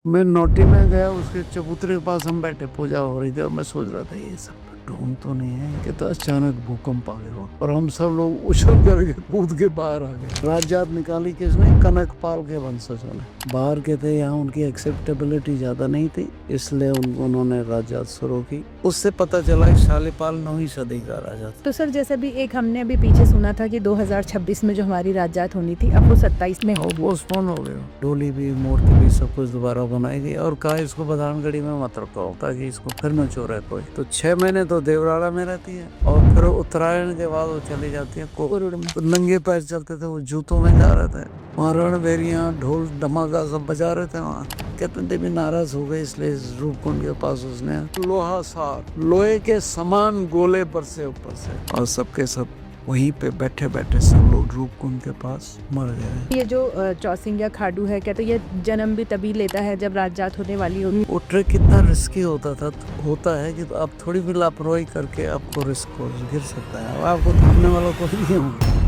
मैं नोटी में गया, उसके चबूतरे के पास हम बैठे, पूजा हो रही थी और मैं सोच रहा था ये सब ढूंढ तो नहीं है कि तो अचानक भूकंप आ गया और हम सब लोग उछल करके कूद के बाहर आ गए। राजजात निकाली किसने? कनक पाल के वंशजों ने। बाहर के थे, यहाँ उनकी एक्सेप्टेबिलिटी ज्यादा नहीं थी, इसलिए उन्होंने राजजात शुरू की। उससे पता चला कि शालीपाल 9वीं सदी का राजा था। तो सर जैसे भी एक हमने अभी पीछे सुना था कि 2026 में जो हमारी राजजात होनी थी, अब वो 27 में और पोस्टपोन हो गया। डोली भी, मूर्ति भी, सब कुछ दोबारा बनाई गई और कहा इसको बधानगढ़ी में मत रखो ताकि इसको फिर न चोरे कोई। तो 6 महीने तो देवराड़ा में रहती है और फिर उत्तरायण के बाद वो चली जाती है कोरुड़ में। तो नंगे पैर चलते थे, वो जूतों में जा रहे थे। वहाँ रणबेरियाँ, ढोल धमाका सब बजा रहे थे। वहाँ कहते देवी नाराज हो गए, इसलिए रूपकुंड के पास उसने लोहा सार, लोहे के समान गोले पर से ऊपर से, और सबके सब वहीं पे बैठे बैठे सब लोग रूपकुंड के पास मर गए। ये जो चौसिंग या खाडू है, कहते ये जन्म भी तभी लेता है जब राजजात होने वाली होगी। वो ट्रिक कितना रिस्की होता है कि आप थोड़ी भी लापरवाही करके आपको रिस्क हो गिर सकता है, आपको थामने वाला कोई नहीं होगा।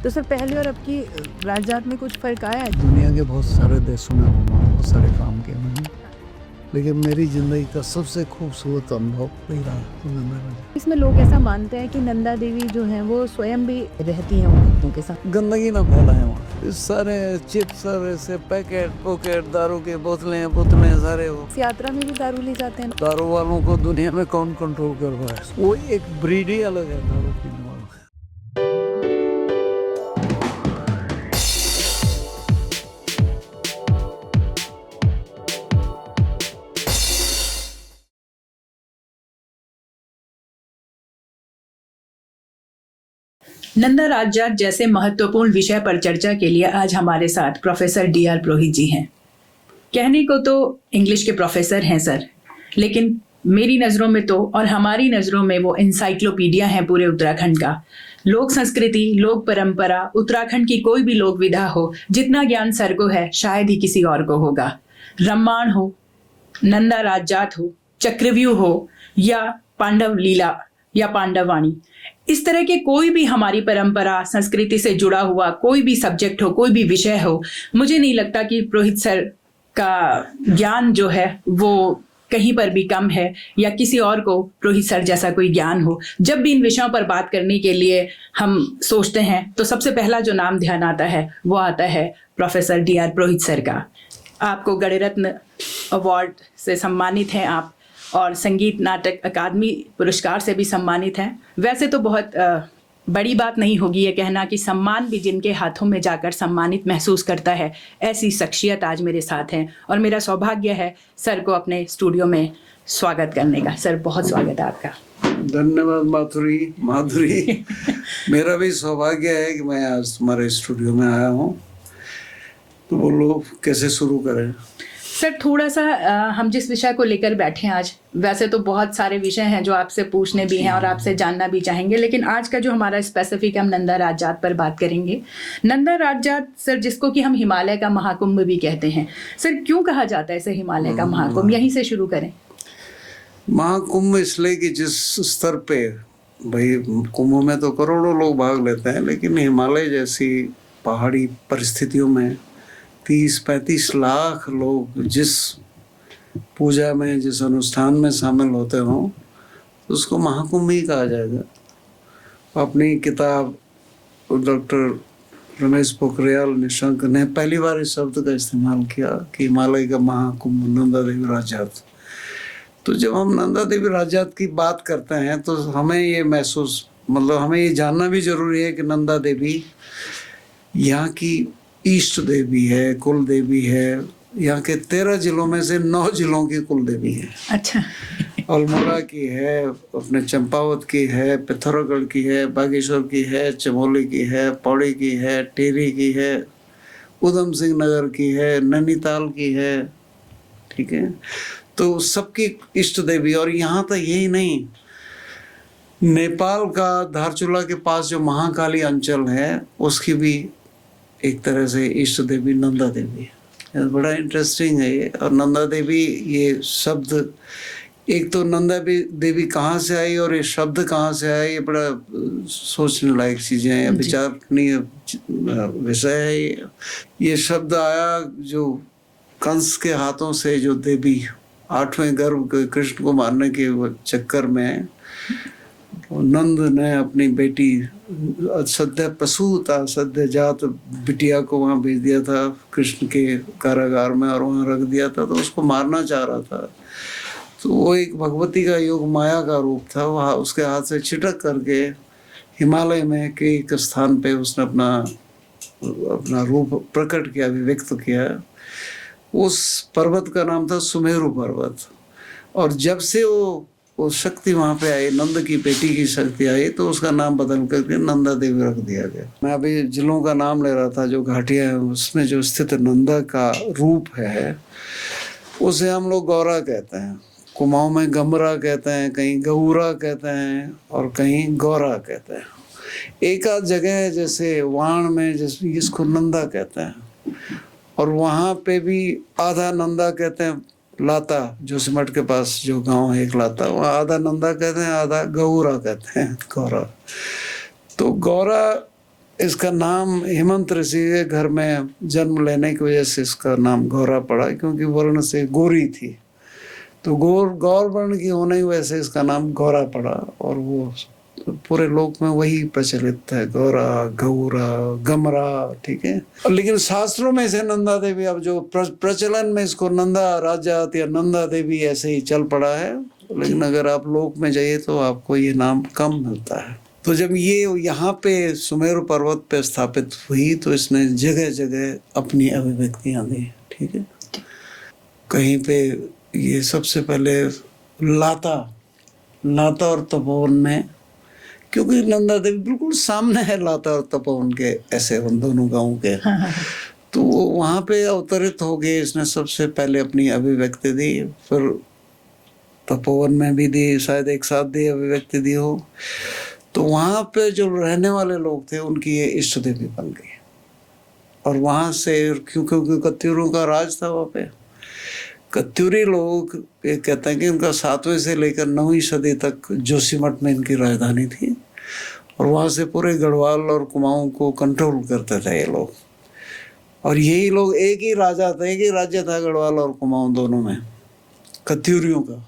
तो सर पहले और अब की राजजात में कुछ फर्क आया है? दुनिया के बहुत सारे देशों में बहुत सारे काम किए मैंने, लेकिन मेरी जिंदगी का सबसे खूबसूरत अनुभव वही रहा। इसमें लोग ऐसा मानते हैं कि नंदा देवी जो हैं वो स्वयं भी रहती हैं उन भक्तों के साथ। गंदगी ना फैलाए वहाँ। इस सारे चिप्स, ऐसे पैकेट पोकेट, दारू के बोतलें सारे वो। इस यात्रा में भी दारू ले जाते हैं। दारू वालों को दुनिया में कौन कंट्रोल कर रहा है? वो एक ब्रीड ही अलग है दारू पीने वालों। नंदा राजजात जैसे महत्वपूर्ण विषय पर चर्चा के लिए आज हमारे साथ प्रोफेसर डीआर पुरोहित जी हैं। कहने को तो इंग्लिश के प्रोफेसर हैं सर, लेकिन मेरी नज़रों में तो और हमारी नज़रों में वो इंसाइक्लोपीडिया हैं पूरे उत्तराखंड का। लोक संस्कृति, लोक परंपरा, उत्तराखंड की कोई भी लोक विधा हो, जितना ज्ञान सर को है शायद ही किसी और को होगा। रामायण हो, नंदा राजजात हो, चक्रव्यूह हो या पांडव लीला या पांडवाणी, इस तरह के कोई भी हमारी परंपरा संस्कृति से जुड़ा हुआ कोई भी सब्जेक्ट हो, कोई भी विषय हो, मुझे नहीं लगता कि पुरोहित सर का ज्ञान जो है वो कहीं पर भी कम है या किसी और को पुरोहित सर जैसा कोई ज्ञान हो। जब भी इन विषयों पर बात करने के लिए हम सोचते हैं तो सबसे पहला जो नाम ध्यान आता है वो आता है प्रोफेसर डीआर पुरोहित सर का। आपको गणरत्न अवार्ड से सम्मानित हैं आप और संगीत नाटक अकादमी पुरस्कार से भी सम्मानित हैं। वैसे तो बहुत बड़ी बात नहीं होगी ये कहना कि सम्मान भी जिनके हाथों में जाकर सम्मानित महसूस करता है, ऐसी शख्सियत आज मेरे साथ हैं और मेरा सौभाग्य है सर को अपने स्टूडियो में स्वागत करने का। सर बहुत स्वागत है आपका। धन्यवाद माधुरी। मेरा भी सौभाग्य है कि मैं आज तुम्हारे स्टूडियो में आया हूँ। तो बोलो कैसे शुरू करें? सर थोड़ा सा हम जिस विषय को लेकर बैठे हैं आज, वैसे तो बहुत सारे विषय हैं जो आपसे पूछने भी हैं और आपसे जानना भी चाहेंगे, लेकिन आज का जो हमारा स्पेसिफिक हम नंदा राजजात पर बात करेंगे। नंदा राजजात सर, जिसको कि हम हिमालय का महाकुंभ भी कहते हैं, सर क्यों कहा जाता है इसे हिमालय का महाकुंभ? यहीं से शुरू करें। महाकुंभ इसलिए कि जिस स्तर पे, भाई कुंभ में तो करोड़ों लोग भाग लेते हैं, लेकिन हिमालय जैसी पहाड़ी परिस्थितियों में 30-35 लाख लोग जिस पूजा में, जिस अनुष्ठान में शामिल होते हों, तो उसको महाकुंभ ही कहा जाएगा। अपनी किताब डॉक्टर रमेश पोखरियाल निशंक ने पहली बार इस शब्द का इस्तेमाल किया कि हिमालय का महाकुंभ नंदा देवी राजजात। तो जब हम नंदा देवी राजजात की बात करते हैं तो हमें ये महसूस, मतलब हमें ये जानना भी जरूरी है कि नंदा देवी यहाँ की इष्ट देवी है, कुल देवी है। यहाँ के 13 जिलों में से 9 जिलों की कुल देवी है। अच्छा। अल्मोड़ा की है, अपने चंपावत की है, पिथौरागढ़ की है, बागेश्वर की है, चमोली की है, पौड़ी की है, टिहरी की है, उधम सिंह नगर की है, नैनीताल की है। ठीक है, तो सबकी इष्ट देवी। और यहाँ तक यही नहीं, नेपाल का धारचूला के पास जो महाकाली अंचल है उसकी भी एक तरह से इष्ट देवी नंदा देवी है। बड़ा इंटरेस्टिंग है ये। और नंदा देवी ये शब्द एक तो नंदा देवी कहाँ से आई और ये शब्द कहाँ से आया, ये बड़ा सोचने लायक चीजें हैं, विचारणीय विषय है। ये शब्द आया जो कंस के हाथों से, जो देवी 8वें गर्भ कृष्ण को मारने के चक्कर में नंद ने अपनी बेटी सद्य प्रसूता सद्य जात बिटिया को वहाँ भेज दिया था कृष्ण के कारागार में, और वहाँ रख दिया था, तो उसको मारना चाह रहा था। तो वो एक भगवती का योग माया का रूप था, वहाँ उसके हाथ से छिटक करके हिमालय में के एक स्थान पे उसने अपना रूप प्रकट किया, अभिव्यक्त किया। उस पर्वत का नाम था सुमेरु पर्वत। और जब से वो शक्ति वहाँ पे आई, नंद की बेटी की शक्ति आई, तो उसका नाम बदल करके नंदा देवी रख दिया गया। मैं अभी जिलों का नाम ले रहा था, जो घाटियाँ हैं उसमें जो स्थित नंदा का रूप है उसे हम लोग गौरा कहते हैं। कुमाऊं में गमरा कहते हैं, कहीं गौरा कहते हैं और कहीं गौरा कहते हैं। एक आध जगह है जैसे वाण में जैसे इसको नंदा कहते हैं, और वहाँ पे भी आधा नंदा कहते हैं। लाता जोशीमठ के पास जो गांव है एक लाता, वहाँ आधा नंदा कहते हैं, आधा गौरा कहते हैं, गौरा। तो गौरा इसका नाम हेमंत ऋषि के घर में जन्म लेने की वजह से इसका नाम गौरा पड़ा, क्योंकि वर्ण से गोरी थी, तो गौर वर्ण की होने की वजह से इसका नाम गौरा पड़ा। और वो पूरे लोक में वही प्रचलित है, गौरा, गौरा, गमरा, ठीक है। लेकिन शास्त्रों में इसे नंदा देवी, अब जो प्रचलन में इसको नंदा राजात या नंदा देवी ऐसे ही चल पड़ा है, लेकिन अगर आप लोक में जाइए तो आपको ये नाम कम मिलता है। तो जब ये यहाँ पे सुमेरु पर्वत पे स्थापित हुई तो इसने जगह जगह अपनी अभिव्यक्तियाँ दी, ठीक है। कहीं पे ये सबसे पहले लाता और तपोवन में, क्योंकि नंदा देवी बिल्कुल सामने है लाता और तपोवन के, ऐसे उन दोनों गाँव के। तो वहाँ पे अवतरित हो गए, इसने सबसे पहले अपनी अभिव्यक्ति दी, फिर तपोवन में भी दी, शायद एक साथ दी अभिव्यक्ति दी हो। तो वहाँ पे जो रहने वाले लोग थे उनकी ये इष्ट देवी बन गई। और वहाँ से क्योंकि कत्यूरों का राज था वहाँ पे, कत्यूरी लोग ये कहते हैं कि उनका 7वें से लेकर 9वीं सदी तक जोशीमठ में इनकी राजधानी थी, और वहाँ से पूरे गढ़वाल और कुमाऊं को कंट्रोल करते थे ये लोग। और यही लोग, एक ही राजा था, एक ही राज्य था गढ़वाल और कुमाऊं दोनों में, कत्यूरियों का।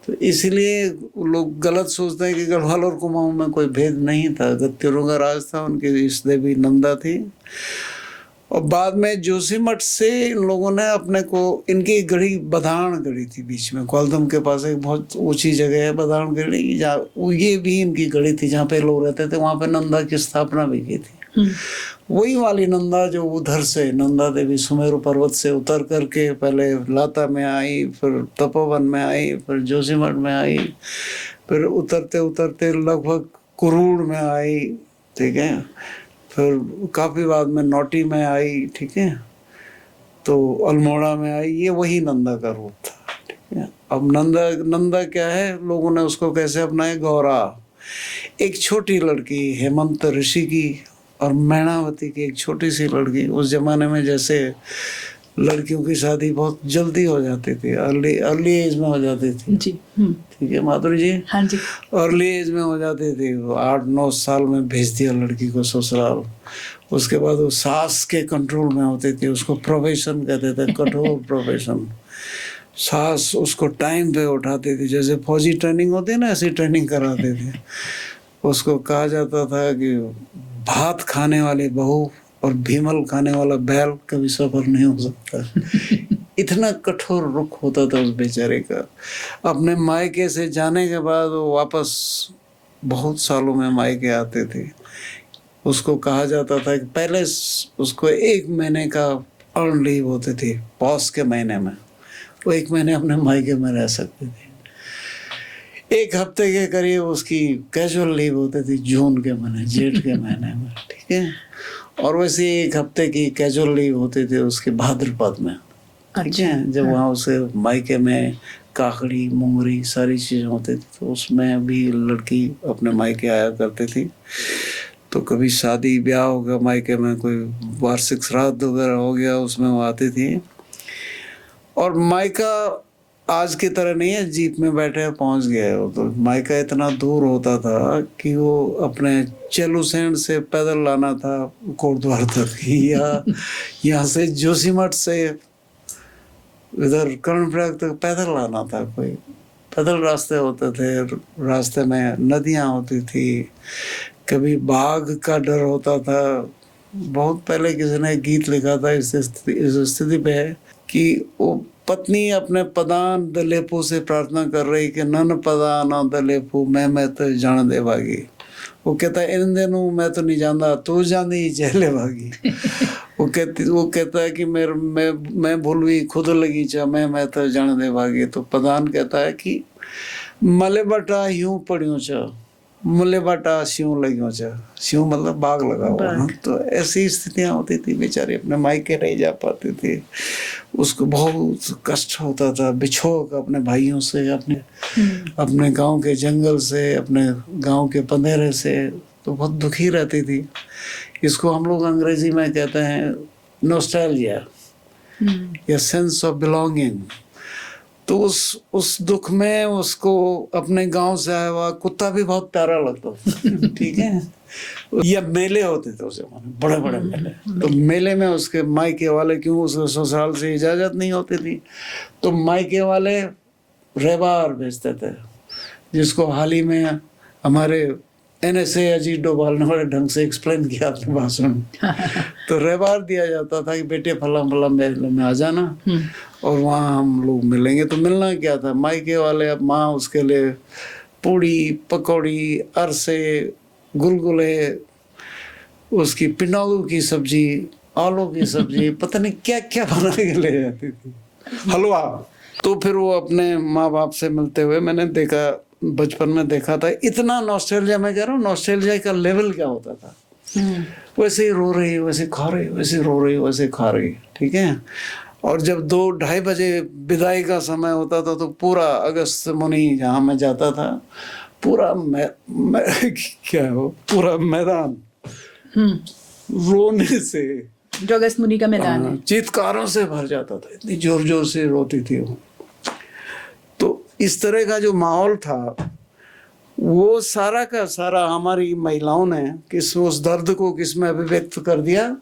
तो इसलिए लोग गलत सोचते हैं कि गढ़वाल और कुमाऊं में कोई भेद नहीं था, कत्यूरों का राज था, उनकी इष्ट देवी नंदा थी। और बाद में जोशीमठ से इन लोगों ने अपने को, इनकी गढ़ी बधान गढ़ी थी बीच में, कोलदम के पास एक बहुत ऊंची जगह है बधान गढ़ी, जहाँ ये भी इनकी गढ़ी थी, जहाँ पे लोग रहते थे, वहाँ पे नंदा की स्थापना भी की थी। वही वाली नंदा जो उधर से नंदा देवी सुमेरु पर्वत से उतर करके पहले लाता में आई, फिर तपोवन में आई, फिर जोशीमठ में आई, फिर उतरते उतरते लगभग कुरूड़ में आई, ठीक है, फिर काफ़ी बाद में नौटी में आई, ठीक है, तो अल्मोड़ा में आई। ये वही नंदा का रूप था, ठीक है। अब नंदा क्या है, लोगों ने उसको कैसे अपनाया, गौरा। एक छोटी लड़की हेमंत ऋषि की और मैणावती की एक छोटी सी लड़की, उस जमाने में जैसे लड़कियों की शादी बहुत जल्दी हो जाती थी, अर्ली एज में हो जाती थी जी, ठीक है माधुरी जी, हाँ जी, अर्ली एज में हो जाती थी। 8-9 साल में भेज दिया लड़की को ससुराल। उसके बाद वो सास के कंट्रोल में होती थी, उसको प्रोफेशन कहते थे, कठोर प्रोफेशन। सास उसको टाइम पे उठाती थी, जैसे फौजी ट्रेनिंग होती है ना, ऐसी ट्रेनिंग कराते थे। उसको कहा जाता था कि भात खाने वाली बहू और भीमल खाने वाला बैल कभी सफर नहीं हो सकता। इतना कठोर रुख होता था उस बेचारे का। अपने मायके से जाने के बाद वो वापस बहुत सालों में मायके आते थे। उसको कहा जाता था कि पहले उसको 1 महीने का अर्न लीव होती थी, पॉस के महीने में वो 1 महीने अपने मायके में रह सकते थे। 1 हफ्ते के करीब उसकी कैजुअल लीव होती थी जून के महीने, जेठ के महीने में, ठीक है। और वैसे 1 हफ्ते की कैजुअल लीव होती थी उसके भाद्रपद में, ठीक है, जब वहाँ उसे मायके में काकड़ी मुंगरी सारी चीज़ें होती थी, तो उसमें भी लड़की अपने मायके आया करती थी। तो कभी शादी ब्याह हो गया मायके में, कोई वार्षिक श्राद्ध वगैरह हो गया, उसमें वो आती थी। और मायका आज की तरह नहीं है जीप में बैठे पहुंच गए हो। तो मायका इतना दूर होता था कि वो अपने चेलूसेंड से पैदल लाना था कोटद्वार तक, या यहाँ से जोशीमठ से इधर कर्णप्रयाग तक पैदल लाना था। कोई पैदल रास्ते होते थे, रास्ते में नदियाँ होती थी, कभी बाघ का डर होता था। बहुत पहले किसी ने गीत लिखा था इस स्थिति पे कि वो पत्नी अपने पदान दलेपू से प्रार्थना कर रही कि नन पदान दलेपू मैं तो जान दे भागी। वो कहता है इन दिनों मैं तो नहीं जानता, तू जानी चहले भागी। वो कहता है कि मैं भूल हुई खुद लगी चा मैं तो जान दे भागी। तो पदान कहता है कि मले बटा यूं पड़ियों चा, मुले बाटा स्यूं लगियों चा। स्यूं मतलब बाग लगा हुआ। तो ऐसी स्थितियां होती थी, बेचारे अपने मायके नहीं जा पाती थी, उसको बहुत कष्ट होता था बिछोक अपने भाइयों से, अपने गांव के जंगल से, अपने गांव के पंधेरे से। तो बहुत दुखी रहती थी। इसको हम लोग अंग्रेजी में कहते हैं नॉस्टैल्जिया या सेंस ऑफ बिलोंगिंग। तो उस दुख में उसको अपने गांव से आया हुआ कुत्ता भी बहुत प्यारा लगता था। ठीक है, या मेले होते थे उस जमाने, बड़े बड़े मेले। तो मेले में उसके मायके वाले, क्यों उसके ससुराल से इजाजत नहीं होती थी, तो मायके वाले रेबार भेजते थे, जिसको हाल ही में हमारे NSA अजीत डोभाल ने बड़े ढंग से एक्सप्लेन किया अपने भाषण में। तो रेबार दिया जाता था कि बेटे फला फला मेले में आ जाना और वहाँ हम लोग मिलेंगे। तो मिलना क्या था, मायके वाले अब माँ उसके लिए पूड़ी पकौड़ी, अरसे, गुलगुले, उसकी पिनौलू की सब्जी, आलू की सब्जी, पता नहीं क्या क्या बना के ले जाती थी, हलवा। तो फिर वो अपने माँ बाप से मिलते हुए मैंने देखा, बचपन में देखा था। इतना नॉस्टैल्जिया, मैं कह रहा हूँ नॉस्टैल्जिया का लेवल क्या होता था। वैसे ही रो रही, वैसे खा रही, वैसे रो रही, वैसे खा रही। ठीक है। और जब 2-2:30 बजे विदाई का समय होता था तो पूरा अगस्त मुनि जहाँ मैं जाता था, पूरा क्या हो, पूरा मैदान रोने से, जो अगस्त मुनि का मैदान है, चीत्कारों से भर जाता था। इतनी जोर जोर से रोती थी वो। तो इस तरह का जो माहौल था, वो सारा का सारा हमारी महिलाओं ने उस दर्द को किस में अभिव्यक्त कर दिया,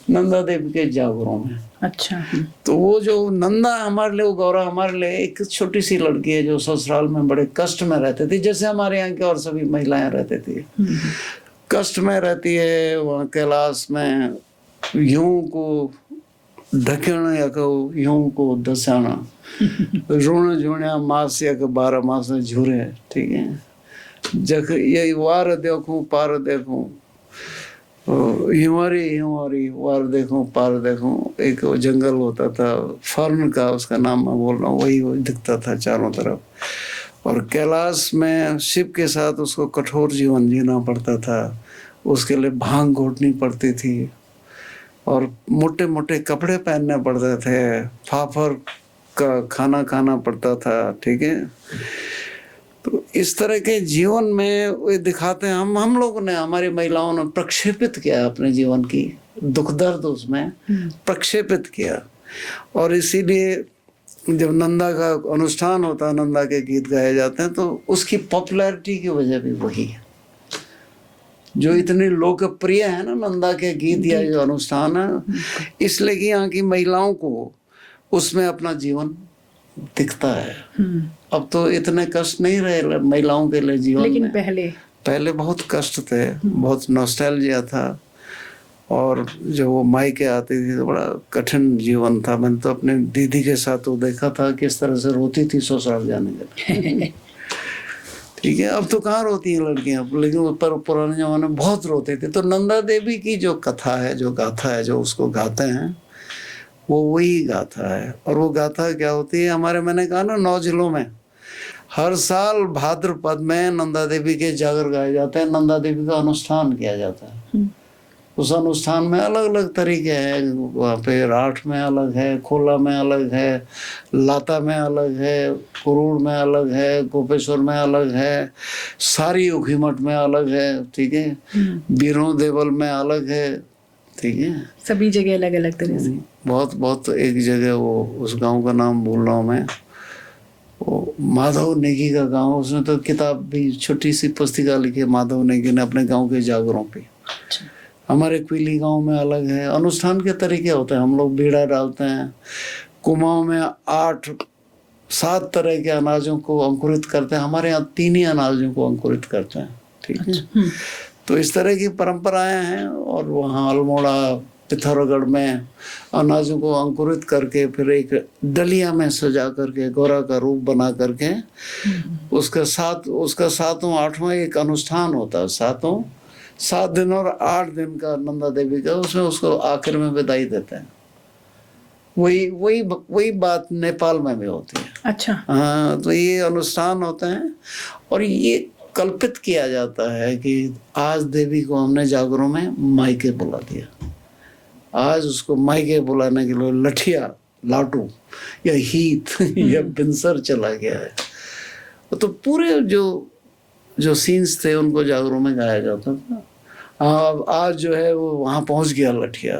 नंदा देवी के जागरों में। अच्छा। तो वो जो नंदा हमारे लिए, वो गौरा हमारे लिए एक छोटी सी लड़की है जो ससुराल में बड़े कष्ट में रहती थी, जैसे हमारे यहाँ के और सभी महिलाएं रहती थी। कष्ट में रहती है वहाँ कैलाश में, यूं को ढकण या को यूं को दसाना, रोण झुणिया मास या के 12 मास झूरे। ठीक है। जख यही वार देखूं पार देखूं, हिमारी वार देखूं पार देखूं। एक जंगल होता था फर्न का, उसका नाम मैं बोल रहा हूँ, वही दिखता था चारों तरफ। और कैलाश में शिव के साथ उसको कठोर जीवन जीना पड़ता था, उसके लिए भांग घोटनी पड़ती थी और मोटे मोटे कपड़े पहनने पड़ते थे, फाफर का खाना खाना पड़ता था। ठीक है। तो इस तरह के जीवन में वे दिखाते हैं, हम लोगों ने, हमारी महिलाओं ने प्रक्षेपित किया अपने जीवन की दुख दर्द, उसमें प्रक्षेपित किया। और इसीलिए जब नंदा का अनुष्ठान होता है, नंदा के गीत गाए जाते हैं, तो उसकी पॉपुलैरिटी की वजह भी वही है। जो इतने लोकप्रिय है ना नंदा के गीत या जो अनुष्ठान है, इसलिए कि यहाँ की महिलाओं को उसमें अपना जीवन दिखता है। अब तो इतने कष्ट नहीं रहे महिलाओं के लिए जीवन लेकिन में। पहले बहुत कष्ट थे, बहुत नॉस्टैल्जिया था। और जब वो मायके आती थी तो बड़ा कठिन जीवन था। मैंने तो अपने दीदी के साथ वो देखा था किस तरह से रोती थी ससुराल जाने के लिए। ठीक है। अब तो कहाँ रोती हैं लड़कियां, लेकिन पर पुराने जमाने में बहुत रोते थे। तो नंदा देवी की जो कथा है, जो गाथा है, जो उसको गाते हैं, वो वही गाथा है। और वो गाथा क्या होती है, हमारे, मैंने कहा ना 9 जिलों में हर साल भाद्रपद में नंदा देवी के जागर गाए जाते हैं, नंदा देवी का अनुष्ठान किया जाता है। उस अनुष्ठान में अलग अलग तरीके हैं। वहाँ पे राठ में अलग है, खोला में अलग है, लाता में अलग है, कुरूड़ में अलग है, गोपेश्वर में अलग है, सारी उखीमठ में अलग है। ठीक है। बीरों देवल में अलग है। ठीक है। सभी जगह अलग अलग तरह से। बहुत बहुत एक जगह, वो उस गांव का नाम भूल रहा हूँ मैं, वो माधव नेगी का गांव, उसने तो किताब भी छोटी सी पुस्तिका लिखी है माधव नेगी ने अपने गांव के जागरों पे। अच्छा। हमारे क्विली गांव में अलग है, अनुष्ठान के तरीके होते हैं। हम लोग बीड़ा डालते हैं, कुमाऊं में 8-7 तरह के अनाजों को अंकुरित करते हैं, हमारे यहाँ 3 ही अनाजों को अंकुरित करते हैं, ठीक है। तो इस तरह की परंपराएं हैं। और वहाँ अल्मोड़ा पिथौरागढ़ में अनाजों को अंकुरित करके फिर एक डलिया में सजा करके गौरा का रूप बना करके उसका 7वां 8वां एक अनुष्ठान होता है। 7 दिन और 8 दिन का नंदा देवी का, उसमें उसको आखिर में विदाई देते हैं। वही बात नेपाल में भी होती है। अच्छा। हाँ, तो ये अनुष्ठान होते हैं और ये कल्पित किया जाता है कि आज देवी को हमने जागरों में मायके बुला दिया, आज उसको मायके बुलाने के लिए लठिया, लाटू या हीत या बिनसर चला गया है। तो पूरे जो सीन्स थे उनको जागरों में गाया जाता था। आज जो है वो वहाँ पहुँच गया लठिया,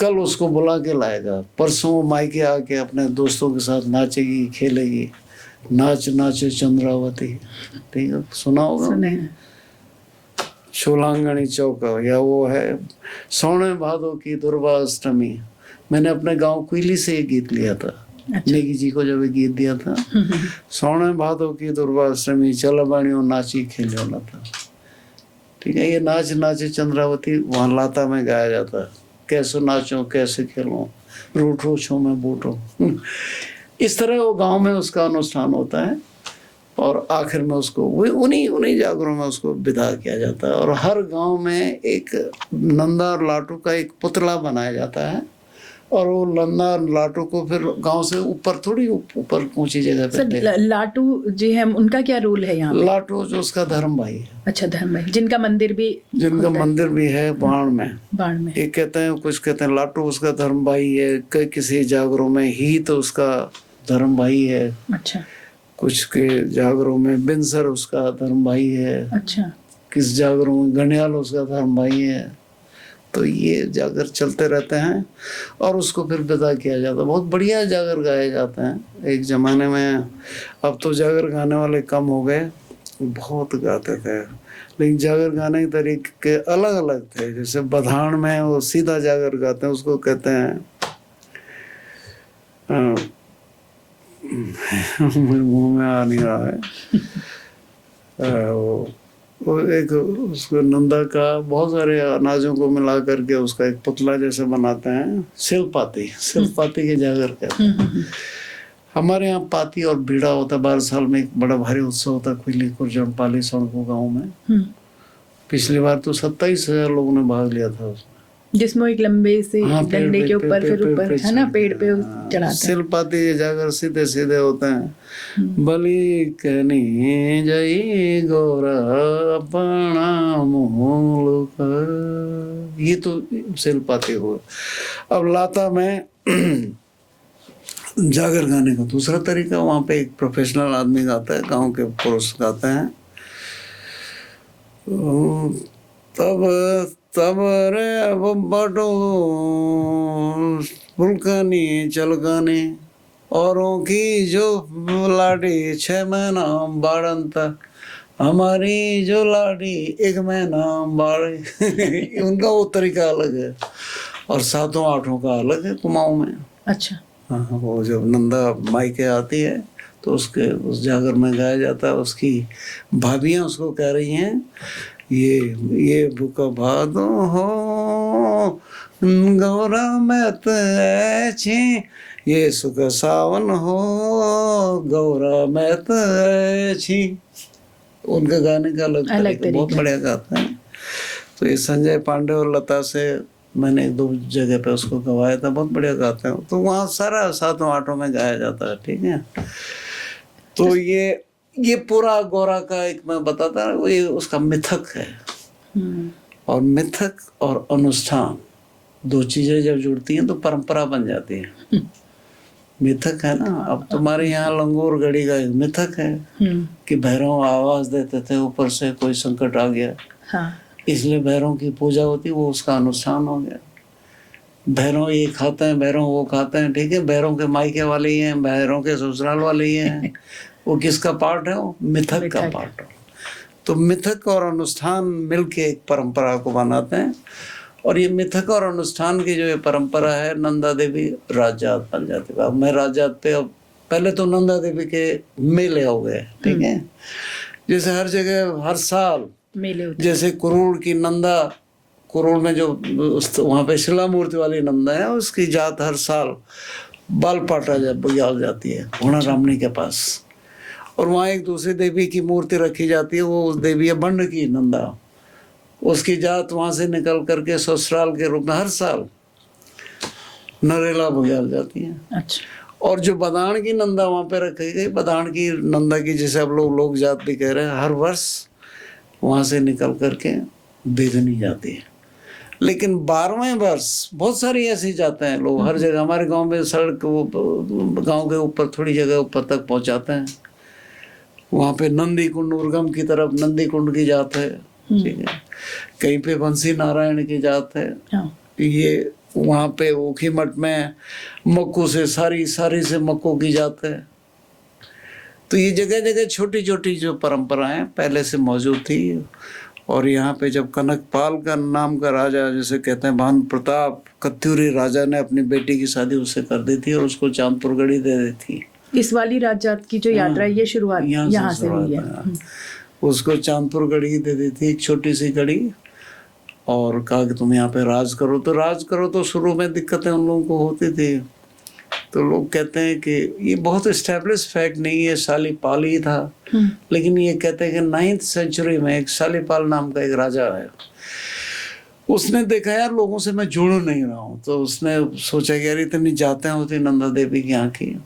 कल उसको बुला के लाएगा, परसों मायके आके अपने दोस्तों के साथ नाचेगी खेलेगी। नाच नाचे चंद्रावती, ठीक है, सुना होगा। सुने हैं। शोलांगणी चौका, या वो है सोने भादो की दुर्वा अष्टमी। मैंने अपने गांव कुइली से ये गीत लिया था। अच्छा। नेगी जी को जब ये गीत दिया था, सोने भादो की दुर्वा अष्टमी चल बाणियों नाची खेलियो ना था, ठीक है। ये नाच नाचे चंद्रावती वहाँ लाता में गाया जाता है। कैसे नाचो कैसे खेलो, रूठो छो में बूटो। इस तरह वो गांव में उसका अनुष्ठान होता है और आखिर में उसको उन्हीं जागरों में उसको विदा किया जाता है। और हर गांव में एक नंदा और लाटू का एक पुतला बनाया जाता है और वो नंदा और लाटू को फिर गांव से ऊपर, थोड़ी ऊपर ऊंची जगह पे सर, लाटू जी है, उनका क्या रोल है यहाँ पे? लाटू जो उसका धर्म भाई है। अच्छा, धर्म भाई, जिनका मंदिर भी है बाण में। एक कहते हैं, कुछ कहते हैं लाटू उसका धर्म भाई है, किसी जागरों में ही तो उसका धर्म भाई है। अच्छा। कुछ के जागरों में बिनसर उसका धर्म भाई है। अच्छा। किस जागरों में गणियाल उसका धर्म भाई है। तो ये जागर चलते रहते हैं और उसको फिर विदा किया जाता है। बहुत बढ़िया जागर गाए जाते हैं एक ज़माने में। अब तो जागर गाने वाले कम हो गए, बहुत गाते थे, लेकिन जागर गाने के तरीके अलग अलग थे। जैसे बधान में वो सीधा जागर गाते हैं, उसको कहते हैं मेरे मुंह में आ नहीं रहा है। वो एक उसको नंदा का बहुत सारे अनाजों को मिला करके उसका एक पुतला जैसे बनाते हैं। सिलपाती के जागर कहते हैं। हमारे यहाँ पाती और बीड़ा होता है। 12 साल में एक बड़ा भारी उत्सव होता है कुइली कुरजन पाली सड़कों गाँव में। पिछली बार तो 27,000 लोगों ने भाग लिया था उसमें, जिसमें एक लंबे से डंडे के ऊपर फिर ऊपर है ना, पेड़ पे चढ़ाते हैं। सिलपाती के जागर सीधे सीधे होते हैं। बलि कहनी जई गौरा अपना मूल कर, ये तो सिलपाती हो। अब लाता में जागर गाने का दूसरा तरीका, वहाँ पे एक प्रोफेशनल आदमी गाता है, गांव के पुरुष गाते हैं। तब रे बटो फुलकानी चलकानी, औरों की जो लाडी 6 महीना बाड़ंता, हमारी जो लाडी 1 महीना बाड़े। उनका वो तरीका अलग है और 7वां 8वां का अलग है कुमाऊं में। अच्छा। हाँ, वो जब नंदा मायके आती है तो उसके उस जागर में गाया जाता है। उसकी भाभियाँ उसको कह रही हैं, ये बुक भादो हो गौरा मैत छी, ये सुख सावन हो गौरा मैत छी। उनका गाने का अलग तरीका, बहुत बढ़िया गाता है। तो ये संजय पांडे और लता से मैंने 1-2 जगह पे उसको गवाया था, बहुत बढ़िया गाते हैं। तो वहाँ सारा 7वां 8वां में गाया जाता है, ठीक है। तो ये पूरा गौरा का एक मैं बताता हूँ, ये उसका मिथक है। और मिथक और अनुष्ठान 2 चीजें जब जुड़ती हैं तो परंपरा बन जाती है। मिथक है ना, अब तुम्हारे यहाँ लंगूर गढ़ी का एक मिथक है कि भैरव आवाज देते थे, ऊपर से कोई संकट आ गया, हाँ। इसलिए भैरव की पूजा होती, वो उसका अनुष्ठान हो गया। भैरव ये खाते हैं, भैरव वो खाते हैं, ठीक है, भैरव के मायके वाले ही हैं, भैरव के ससुराल वाले ही हैं। वो किसका पार्ट है? वो मिथक का पार्ट है। तो मिथक और अनुष्ठान मिलके एक परंपरा को बनाते हैं, और ये मिथक और अनुष्ठान की जो ये परंपरा है, नंदा देवी राजजात बन जाती है। अब मैं राजजात पे, अब पहले तो नंदा देवी के मेले हो गए, ठीक है, जैसे हर जगह हर साल मेले होते जैसे कुरूल की नंदा, कुरूल में जो वहाँ पे शिला मूर्ति वाली नंदा है, उसकी जात हर साल बालपाटा बजाल जाती है घोड़ा रामनी के पास, और वहाँ एक दूसरी देवी की मूर्ति रखी जाती है, वो उस देवी है बंड की नंदा, उसकी जात वहाँ से निकल करके ससुराल के रूप में हर साल नरेला बजाल जाती है। अच्छा, और जो बदान की नंदा वहाँ पे रखी गई, बदान की नंदा की, जिसे अब लोग जात भी कह रहे हैं, हर वर्ष वहाँ से निकल करके बेदनी जाती है। लेकिन 12वें वर्ष बहुत सारी ऐसी जाते हैं लोग, हर जगह, हमारे गांव में सड़क, गांव के ऊपर थोड़ी जगह ऊपर तक पहुंचाते हैं, वहाँ पे नंदी कुंड, उर्गम की तरफ नंदी कुंड की जात है, ठीक है, कहीं पे बंसी नारायण की जात है, ये वहाँ पे ओखी मठ में मक्कू से सारी से मक्कू की जात है। तो ये जगह जगह छोटी छोटी जो परंपराएं पहले से मौजूद थी। और यहाँ पे जब कनकपाल का नाम का राजा, जैसे कहते हैं भानु प्रताप कत्यूरी राजा ने अपनी बेटी की शादी उससे कर दी थी और उसको चांदपुर गढ़ी दे दी थी। इस वाली राजजात की जो यात्रा है, ये शुरुआत यहाँ से हुई है। उसको चांदपुर गढ़ी दे दी थी, एक छोटी सी गढ़ी, और कहा कि तुम यहाँ पे राज करो। तो राज करो तो शुरू में दिक्कतें उन लोगों को होती थी। तो लोग कहते हैं कि ये बहुत एस्टेब्लिश फैक्ट नहीं है, शालीपाल ही था, लेकिन ये कहते हैं कि 9th सेंचुरी में एक शालीपाल नाम का एक राजा है, उसने देखा यार लोगों से मैं जुड़ नहीं रहा हूँ, तो उसने सोचा कि यार इतनी जातें होती नंदा देवी की यहाँ की,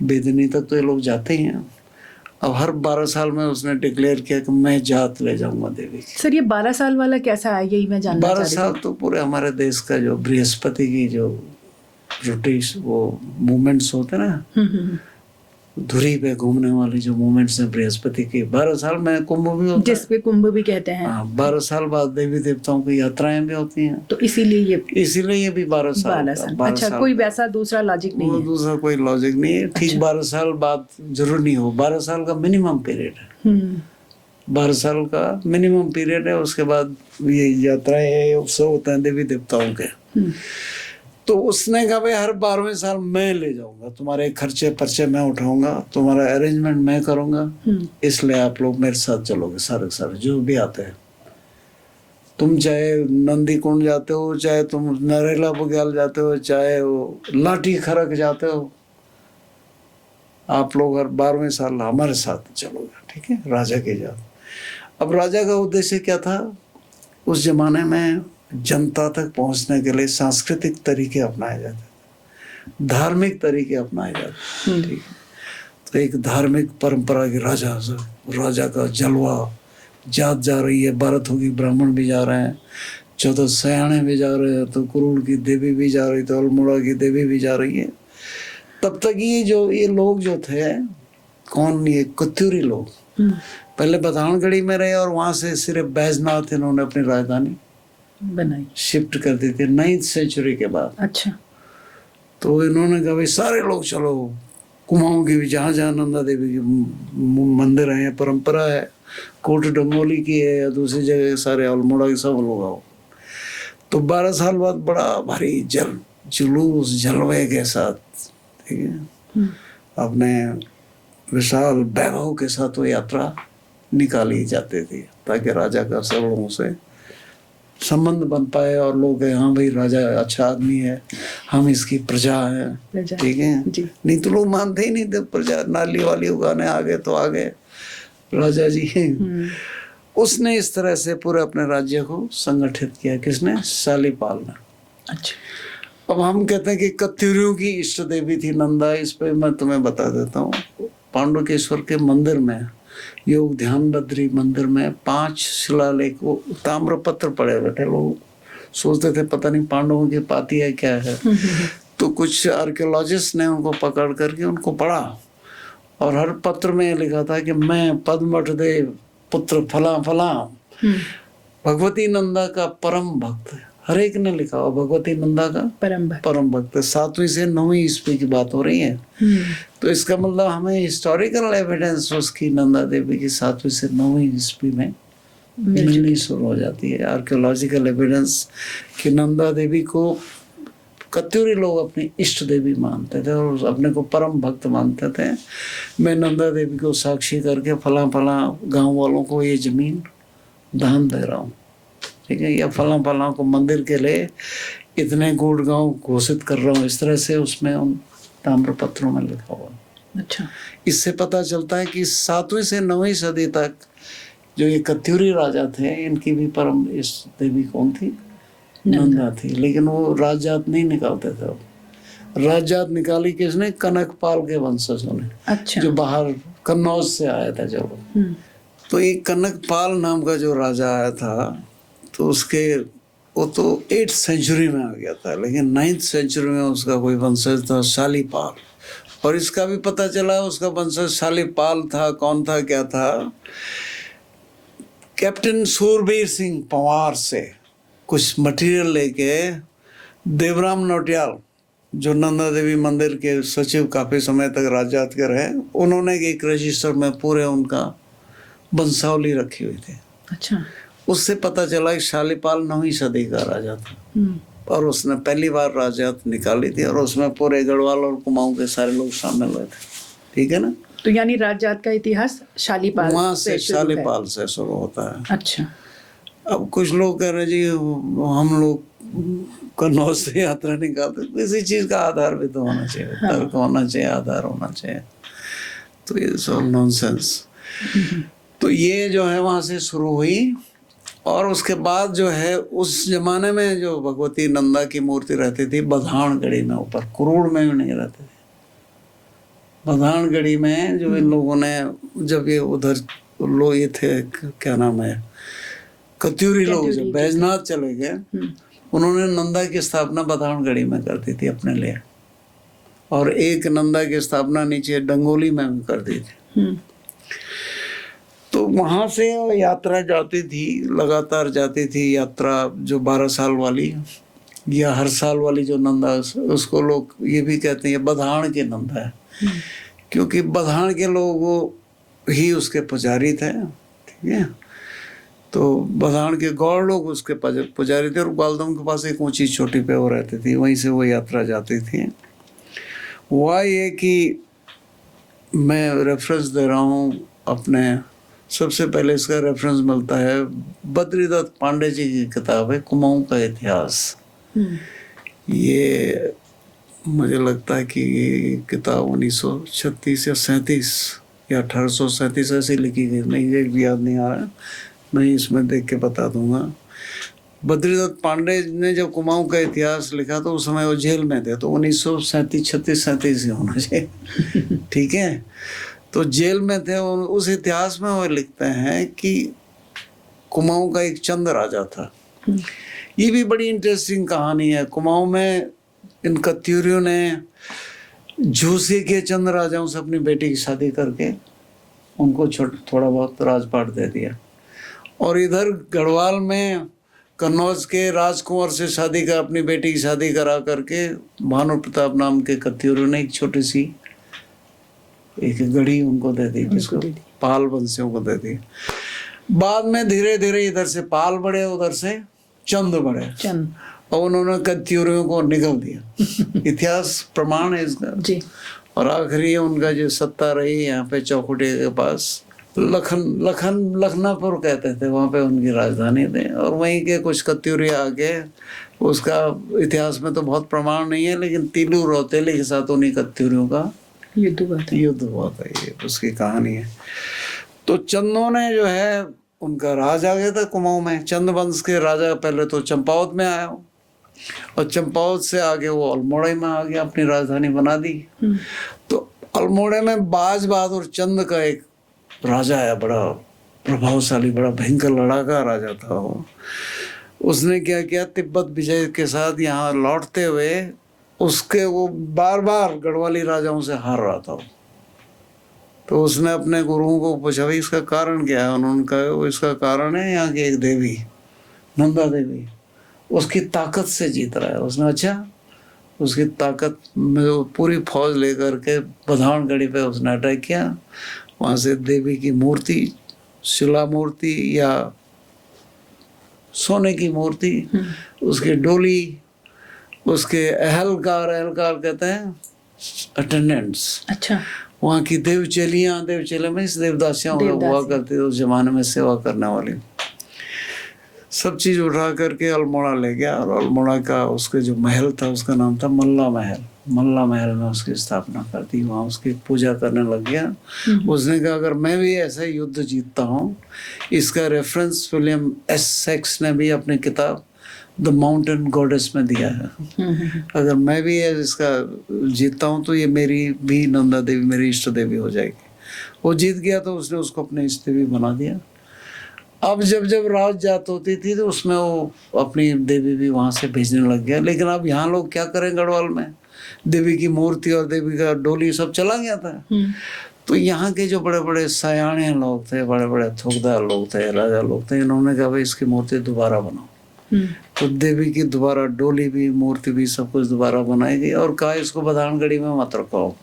बेदनी तक तो ये लोग जाते ही हैं। अब हर 12 साल में उसने डिक्लेयर किया कि मैं जात ले जाऊंगा देवी की। सर, ये 12 साल वाला कैसा है, यही मैं जानना 12 साल तो पूरे हमारे देश का जो बृहस्पति की जो रोटेश वो मूवमेंट्स होते ना, धुरी पे घूमने वाली जो मूवमेंट्स हैं बृहस्पति की, 12 साल में कुंभ भी होता है, जिसपे कुंभ भी कहते हैं। 12 साल बाद देवी देवताओं की यात्राएं भी होती हैं, तो इसीलिए ये भी 12 साल। अच्छा, कोई वैसा दूसरा लॉजिक नहीं है? दूसरा कोई लॉजिक नहीं है, ठीक 12 साल बाद जरूर नहीं हो, 12 साल का मिनिमम पीरियड है, 12 साल का मिनिमम पीरियड है। उसके बाद ये यात्राएं उत्सव होते हैं देवी देवताओं के। तो उसने कहा भाई हर 12वें साल मैं ले जाऊंगा, तुम्हारे खर्चे पर्चे मैं उठाऊंगा, तुम्हारा अरेंजमेंट मैं करूंगा, इसलिए आप लोग मेरे साथ चलोगे, सारे जो भी आते हैं। तुम चाहे नंदी कुंड जाते हो, चाहे तुम नरेला बुग्याल जाते हो, चाहे वो लाठी खरक जाते हो, आप लोग हर 12वें साल हमारे साथ चलोगे, ठीक है, राजा के जात। अब राजा का उद्देश्य क्या था? उस जमाने में जनता तक पहुंचने के लिए सांस्कृतिक तरीके अपनाए जाते थे, धार्मिक तरीके अपनाए जाते थे, ठीक है। तो एक धार्मिक परंपरा के राजा का जलवा, जात जा रही है, भारत होगी, ब्राह्मण भी जा रहे हैं, 14 सयाने भी जा रहे हैं, तो कुरूल की देवी भी जा रही, तो अल्मोड़ा की देवी भी जा रही है। तब तक ये लोग जो थे, कौन, ये कत्यूरी लोग पहले बदानगढ़ी में रहे, और वहां से सिर्फ बैजनाथ इन्होंने अपनी राजधानी बनाई, शिफ्ट कर दी थी 9th सेंचुरी के बाद। अच्छा, तो इन्होंने कहा भाई सारे लोग चलो, कुमाऊं की भी जहाँ जहाँ नंदा देवी की मंदिर है, परंपरा है, कोट डंगोली की है या दूसरी जगह, सारे अल्मोड़ा के सब लोग आओ। तो 12 साल बाद बड़ा भारी जुलूस जलवे के साथ, ठीक है, अपने विशाल वैभव के साथ वो यात्रा निकाली जाती थी, ताकि राजा का सब लोगों से संबंध बन पाए और लोग कहे हाँ भाई राजा अच्छा आदमी है, हम इसकी प्रजा है, ठीक है। नहीं तो लोग मानते ही नहीं थे, प्रजा नाली वाली उगाने आ गए तो आ गए, राजा जी। उसने इस तरह से पूरे अपने राज्य को संगठित किया, किसने? शालीपाल ने। अच्छा, अब हम कहते हैं कि कत्यूरियों की इष्ट देवी थी नंदा। इस पे मैं तुम्हें बता देता हूँ, पांडुकेश्वर के मंदिर में, योग ध्यान बद्री मंदिर में 5 शिलालेख, वो ताम्र पत्र पड़े हुए थे। लोग सोचते थे पता नहीं पांडवों की पाती है क्या है, तो कुछ आर्कियोलॉजिस्ट ने उनको पकड़ करके उनको पढ़ा, और हर पत्र में लिखा था कि मैं पद्मठ देव पुत्र फला फला भगवती नंदा का परम भक्त हर एक ने लिखा हुआ भगवती नंदा का परम भक्त। परम भक्त 7वीं से 9वीं ईस्वी की बात हो रही है। तो इसका मतलब हमें हिस्टोरिकल एविडेंस उसकी नंदा देवी की 7वीं से 9वीं ईस्वी में मिलनी शुरू हो जाती है। आर्कियोलॉजिकल एविडेंस कि नंदा देवी को कत्यूरी लोग अपनी इष्ट देवी मानते थे और अपने को परम भक्त मानते थे। मैं नंदा देवी को साक्षी करके फला फला गांव वालों को ये जमीन दान दे रहा हूँ, ठीक है, या फला फला को मंदिर के लिए इतने गुड़गांव घोषित कर रहा हूँ, इस तरह से उसमें उन ताम्र पत्रों में लिखा हुआ। अच्छा। इससे पता चलता है कि 7वीं से 9वीं सदी तक जो ये कत्यूरी राजा थे, इनकी भी परम इष्ट देवी कौन थी? नंदा थी। लेकिन वो राजजात नहीं निकालते थे। राजजात निकाली किसने? कनकपाल के वंशजों ने। अच्छा। जो बाहर कन्नौज से आया था जब। तो एक कनकपाल नाम का जो राजा आया था, तो उसके वो तो 8th सेंचुरी में आ गया था, लेकिन 9th सेंचुरी में उसका कोई वंशज था शालीपाल। और इसका भी पता चला उसका वंशज शालीपाल था। कौन था, क्या था? कैप्टन सूरबीर सिंह पंवार से कुछ मटेरियल लेके देवराम नौटियाल, जो नंदा देवी मंदिर के सचिव काफ़ी समय तक राजजात के रहे, उन्होंने एक रजिस्टर में पूरे उनका वंशावली रखी हुई थी। अच्छा। उससे पता चला कि शालीपाल 9वीं सदी का राजा था और उसने पहली बार राजजात निकाली थी और उसमें पूरे गढ़वाल और कुमाऊं के सारे लोग शामिल हुए थे। ठीक है ना? तो यानी राजजात का इतिहास शालीपाल वहाँ से शुरू है। शालीपाल से शुरू होता है। अच्छा। अब कुछ लोग कह रहे जी हम लोग कन्नौज से यात्रा निकालते, किसी चीज़ का आधार भी तो होना चाहिए, तर्क होना चाहिए, आधार होना चाहिए। तो ये सब नॉनसेंस। तो ये जो है वहाँ से शुरू हुई और उसके बाद जो है उस जमाने में जो भगवती नंदा की मूर्ति रहती थी बधानगढ़ी में, ऊपर कुरूड़ में भी नहीं रहते थे। बधानगढ़ी में जो इन लोगों ने, जब ये उधर लोग ये थे, क्या नाम है, कत्यूरी लोग जब बैजनाथ चले गए, उन्होंने नंदा की स्थापना बधानगढ़ी में कर दी थी अपने लिए, और एक नंदा की स्थापना नीचे डंगोली में भी कर दी थी। तो वहाँ से यात्रा जाती थी, लगातार जाती थी यात्रा। जो 12 साल वाली या हर साल वाली जो नंदा, उसको लोग ये भी कहते हैं बधान के नंदा है, क्योंकि बधान के लोग ही उसके पुजारी थे। ठीक है, तो बधान के गौड़ लोग उसके पुजारी थे और ग्वालदम के पास एक ऊंची चोटी पे वो रहती थी, वहीं से वो यात्रा जाती थी। हुआ ये कि मैं रेफरेंस दे रहा हूँ अपने, सबसे पहले इसका रेफरेंस मिलता है बद्रीदत्त पांडे जी की किताब है कुमाऊं का इतिहास। ये मुझे लगता है कि ये किताब 1936 या 37 या 1837 ऐसी लिखी गई, नहीं ये भी याद नहीं आ रहा, मैं इसमें देख के बता दूंगा। बद्रीदत्त पांडे ने जब कुमाऊं का इतिहास लिखा तो उस समय वो जेल में थे, तो 1937 ही होना चाहिए। ठीक है, तो जेल में थे। उस इतिहास में वो लिखते हैं कि कुमाऊं का एक चंद राजा था। ये भी बड़ी इंटरेस्टिंग कहानी है। कुमाऊं में इन कत्यूरियों ने झूसी के चंद राजाओं से अपनी बेटी की शादी करके उनको थोड़ा बहुत राजपाट दे दिया, और इधर गढ़वाल में कन्नौज के राजकुंवर से शादी कर अपनी बेटी की शादी करा करके भानु प्रताप नाम के कत्यूरियों ने एक छोटी सी एक गढ़ी उनको दे दी, जिसको पाल वंशियों को दे दी। बाद में धीरे धीरे इधर से पाल बढ़े, उधर से चंद बढ़े, और उन्होंने कत्यूरियों को निगल दिया। इतिहास प्रमाण है इसका जी। और आखिरी उनका जो सत्ता रही यहाँ पे चौखुटे के पास, लखनापुर कहते थे, वहाँ पे उनकी राजधानी थी। और वहीं के कुछ कत्यूरी आगे, उसका इतिहास में तो बहुत प्रमाण नहीं है, लेकिन तीलू रौतेले के साथ उन्हीं कत्यूरियों का युद्ध हुआ था, ये उसकी कहानी है। तो चंदों ने जो है उनका राज आ गया था कुमाऊं में। चंद वंश के राजा पहले तो चंपावत में आया, और चंपावत से आगे वो अल्मोड़े में आ गया, अपनी राजधानी बना दी। तो अल्मोड़े में बाज बहादुर चंद का एक राजा आया, बड़ा प्रभावशाली, बड़ा भयंकर लड़ाका राजा था वो। उसने क्या किया, तिब्बत विजय के साथ यहाँ लौटते हुए उसके वो बार बार गढ़वाली राजाओं से हार रहा था। तो उसने अपने गुरुओं को पूछा भाई इसका कारण क्या है। उन्होंने कहा वो इसका कारण है यहाँ की एक देवी नंदा देवी, उसकी ताकत से जीत रहा है। उसने अच्छा उसकी ताकत में वो पूरी फौज लेकर के बधानगढ़ी पे उसने अटैक किया। वहाँ से देवी की मूर्ति, शिला मूर्ति या सोने की मूर्ति, उसकी डोली, उसके अहलकार कहते हैं अटेंडेंट्स, अच्छा, वहाँ की देवचेले में देवदासियाँ हुआ करती थी उस जमाने में, सेवा करने वाली। सब चीज़ उठा करके अल्मोड़ा ले गया और अल्मोड़ा का उसके जो महल था उसका नाम था मल्ला महल। मल्ला महल में उसकी स्थापना कर दी, वहाँ उसकी पूजा करने लग गया। उसने कहा अगर मैं भी ऐसा युद्ध जीतता हूँ, इसका रेफरेंस विलियम एस सेक्स ने भी अपनी किताब द माउंटेन गॉडेस में दिया है। अगर मैं भी इसका जीतता हूँ तो ये मेरी भी नंदा देवी मेरी इष्ट देवी हो जाएगी। वो जीत गया तो उसने उसको अपने इष्ट देवी बना दिया। अब जब जब राज जात होती थी तो उसमें वो अपनी देवी भी वहाँ से भेजने लग गया। लेकिन अब यहाँ लोग क्या करें, गढ़वाल में देवी की मूर्ति और देवी का डोली सब चला गया था। तो यहाँ के जो बड़े बड़े सयाने लोग थे, बड़े बड़े थोकदार लोग थे, राजा लोग थे, इन्होंने कहा भाई इसकी मूर्ति दोबारा बनाओ। तो देवी की दोबारा डोली भी, मूर्ति भी, सब कुछ दोबारा बनाई गई और कहा इसको बधानगढ़ी में मत रखो,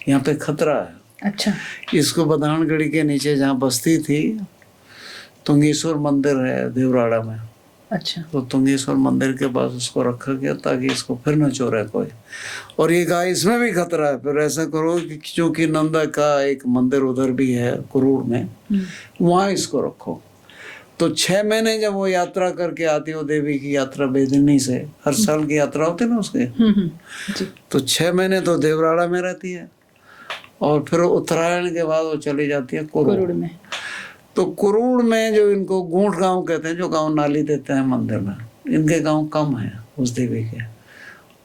यहाँ पे खतरा है। अच्छा, इसको बधानगढ़ी के नीचे जहाँ बस्ती थी तुंगेश्वर मंदिर है देवराड़ा में, अच्छा, तो तुंगेश्वर मंदिर के पास उसको रखा गया ताकि इसको फिर न चोरे कोई। और ये कहा इसमें भी खतरा है, फिर ऐसा करो कि क्योंकि नंदा का एक मंदिर उधर भी है कुरूड़ में, वहाँ इसको रखो। तो 6 महीने जब वो यात्रा करके आती हो, देवी की यात्रा बेदिनी से, हर साल की यात्रा होती ना उसके, तो 6 महीने तो देवराड़ा में रहती है और फिर उत्तरायण के बाद वो चली जाती है कुरूड़ में। तो कुरूड़ में जो इनको गूंठ गांव कहते हैं, जो गांव नाली देते हैं मंदिर में, इनके गांव कम है उस देवी के,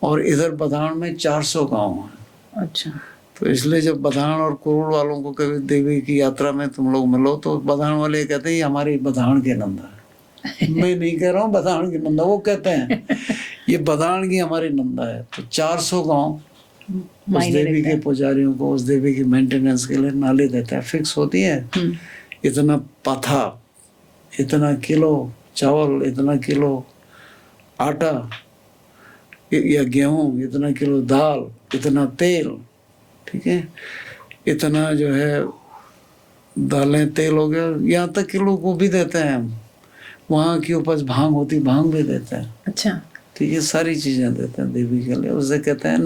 और इधर बधान में 400 गांव हैं। अच्छा, तो इसलिए जब बधान और कुरूड़ वालों को कभी देवी की यात्रा में तुम लोग मिलो तो बधान वाले कहते हैं ये हमारी बधान की नंदा है। मैं नहीं कह रहा हूँ बधान की नंदा, वो कहते हैं ये बधान की हमारी नंदा है। तो 400 गांव उस देवी के पुजारियों को, उस देवी की मेंटेनेंस के लिए नाली देता है, फिक्स होती है। इतना पाथा, इतना किलो चावल, इतना किलो आटा या गेहूं, इतना किलो दाल, इतना तेल, ठीक है, इतना जो है दालें, तेल हो गया, यहाँ तक कि लोग वो भी देते हैं। वहाँ की उपज भांग होती, भांग भी देते हैं। अच्छा, ठीक है, सारी चीज़ें देते हैं देवी के लिए। उसे कहते हैं